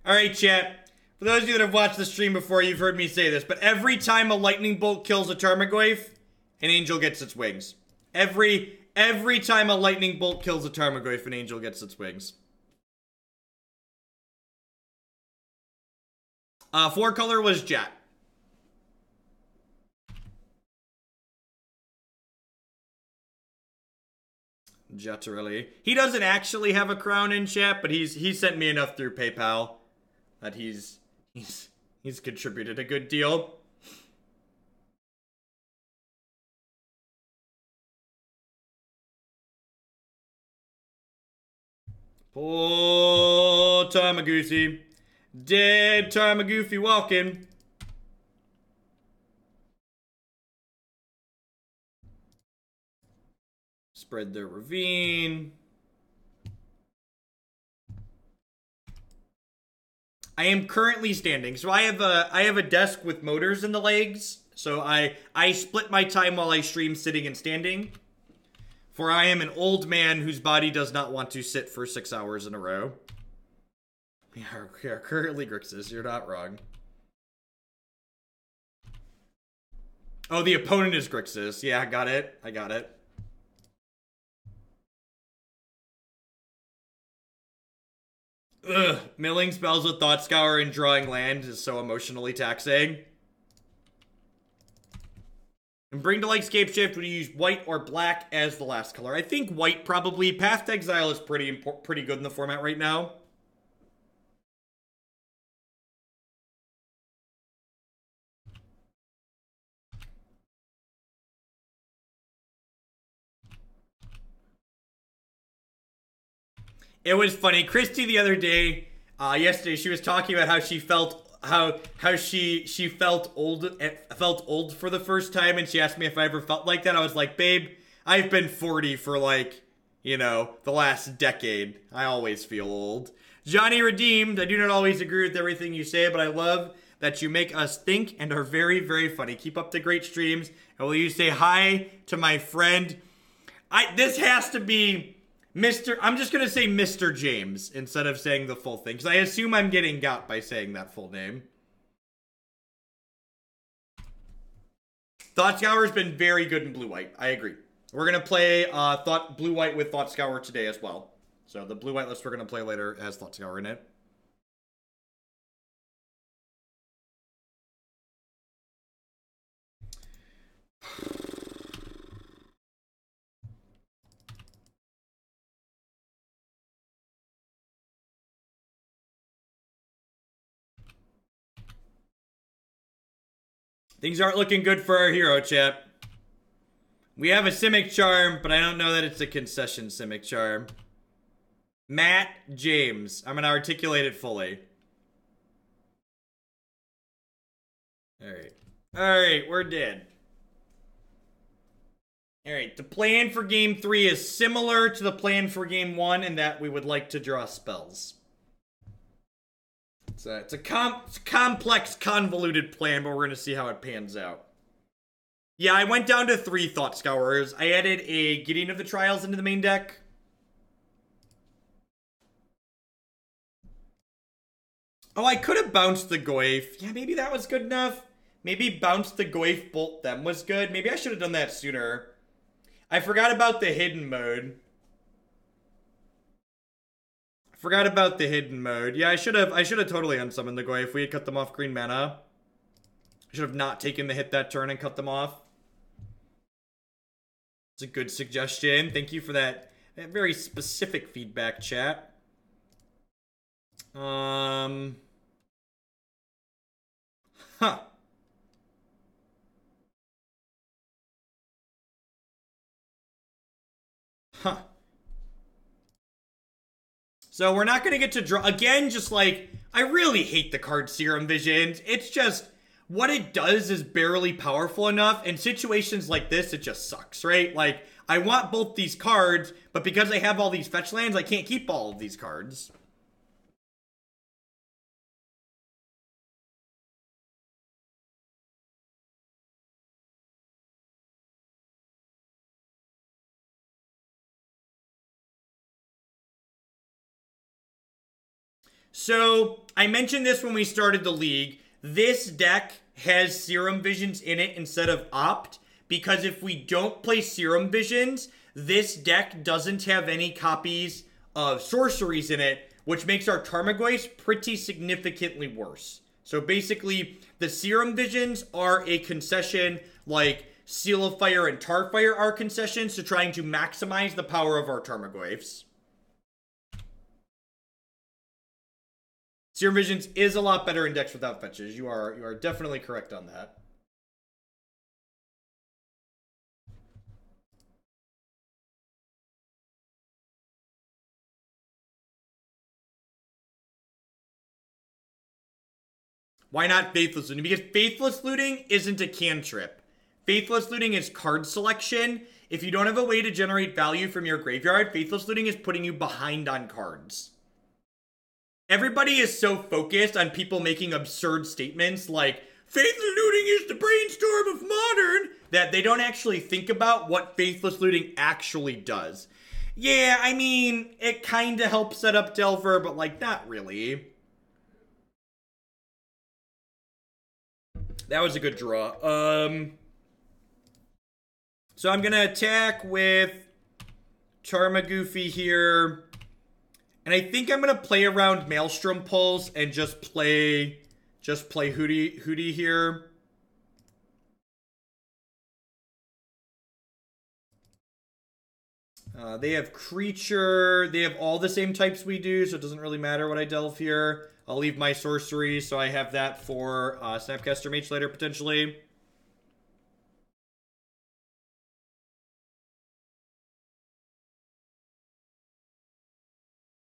Alright, chat. For those of you that have watched the stream before, you've heard me say this, but every time a lightning bolt kills a Tarmogoyf, an angel gets its wings. Every time a lightning bolt kills a Tarmogoyf, an angel gets its wings. 4-color was Jet. Jetterelli. He doesn't actually have a crown in chat, but he sent me enough through PayPal that he's contributed a good deal. Poor Tarmogoyf. Dead Tarmogoyf walking. Spread their ravine. I am currently standing. So I have a desk with motors in the legs. So I split my time while I stream sitting and standing. For I am an old man whose body does not want to sit for 6 hours in a row. We are currently Grixis. You're not wrong. Oh, the opponent is Grixis. Yeah, I got it. I got it. Ugh. Milling spells with Thought Scour and drawing land is so emotionally taxing. And Bring to Light Scapeshift, would you use white or black as the last color? I think white probably. Path to Exile is pretty good in the format right now. It was funny. Christy the other day, yesterday, she was talking about how she felt she felt old for the first time, and she asked me if I ever felt like that. I was like, babe, I've been 40 for like, you know, the last decade. I always feel old. Johnny Redeemed, I do not always agree with everything you say, but I love that you make us think and are very, very funny. Keep up the great streams. And will you say hi to my friend? This has to be I'm just going to say Mr. James instead of saying the full thing, because I assume I'm getting got by saying that full name. Thought Scour has been very good in blue-white. I agree. We're going to play blue-white with Thought Scour today as well. So the blue-white list we're going to play later has Thought Scour in it. Things aren't looking good for our hero, chat. We have a Simic Charm, but I don't know that it's a concession Simic Charm. Matt James. I'm going to articulate it fully. Alright. Alright, we're dead. Alright, the plan for Game 3 is similar to the plan for Game 1 in that we would like to draw spells. It's a complex, convoluted plan, but we're going to see how it pans out. Yeah, I went down to 3 Thought Scourers. I added a Gideon of the Trials into the main deck. Oh, I could have bounced the Goyf. Yeah, maybe that was good enough. Maybe bounce the Goyf, bolt them was good. Maybe I should have done that sooner. I forgot about the hidden mode. Forgot about the hidden mode. Yeah, I should have totally unsummoned the Goyf if we had cut them off green mana. I should have not taken the hit that turn and cut them off. It's a good suggestion. Thank you for that very specific feedback, chat. Huh. Huh. So we're not going to get to draw. Again, just like, I really hate the card Serum Visions. It's just, what it does is barely powerful enough. In situations like this, it just sucks, right? Like, I want both these cards, but because I have all these fetch lands, I can't keep all of these cards. So, I mentioned this when we started the league. This deck has Serum Visions in it instead of Opt, because if we don't play Serum Visions, this deck doesn't have any copies of sorceries in it, which makes our Tarmogoyf pretty significantly worse. So basically, the Serum Visions are a concession like Seal of Fire and Tarfire are concessions to trying to maximize the power of our Tarmogoyfs. Serum Visions is a lot better in decks without fetches. You are definitely correct on that. Why not Faithless Looting? Because Faithless Looting isn't a cantrip. Faithless Looting is card selection. If you don't have a way to generate value from your graveyard, Faithless Looting is putting you behind on cards. Everybody is so focused on people making absurd statements like, Faithless Looting is the brainstorm of modern, that they don't actually think about what Faithless Looting actually does. Yeah, I mean, it kind of helps set up Delver, but, like, not really. That was a good draw. So I'm going to attack with Tarmogoyf here. And I think I'm going to play around Maelstrom Pulse and just play Hootie here. They have creature. They have all the same types we do, so it doesn't really matter what I delve here. I'll leave my sorcery, so I have that for Snapcaster Mage later, potentially.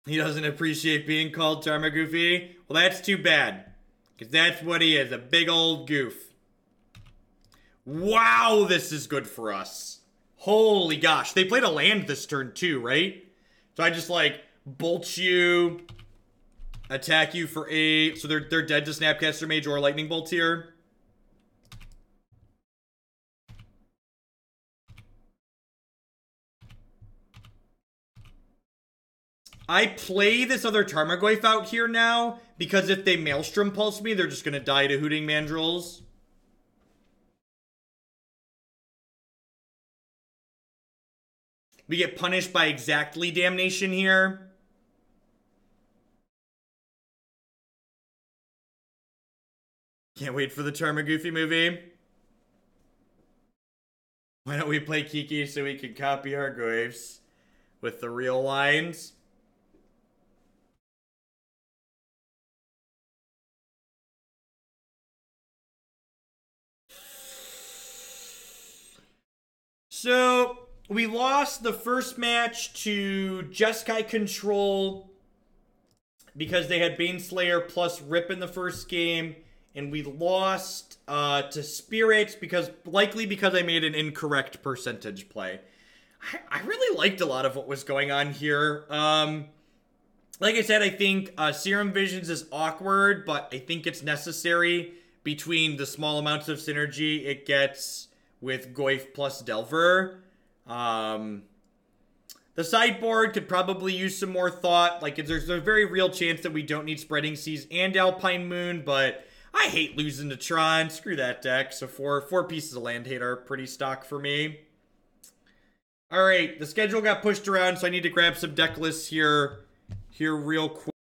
He doesn't appreciate being called Tarmogoyf. Well, that's too bad. Because that's what he is, a big old goof. Wow, this is good for us. Holy gosh. They played a land this turn too, right? So I just, like, bolt you, attack you for 8. So they're dead to Snapcaster Mage or Lightning Bolt here. I play this other Tarmogoyf out here now, because if they Maelstrom Pulse me, they're just going to die to Hooting Mandrills. We get punished by exactly Damnation here. Can't wait for the Tarmogoyf movie. Why don't we play Kiki so we can copy our Goyfs with the real lines? So, we lost the first match to Jeskai Control because they had Baneslayer plus Rip in the first game. And we lost to Spirits likely because I made an incorrect percentage play. I really liked a lot of what was going on here. Like I said, I think Serum Visions is awkward, but I think it's necessary between the small amounts of synergy it gets with Goyf plus Delver. The sideboard could probably use some more thought. Like, there's a very real chance that we don't need Spreading Seas and Alpine Moon, but I hate losing to Tron. Screw that deck. So four pieces of land hate are pretty stock for me. All right, the schedule got pushed around, so I need to grab some deck lists here real quick.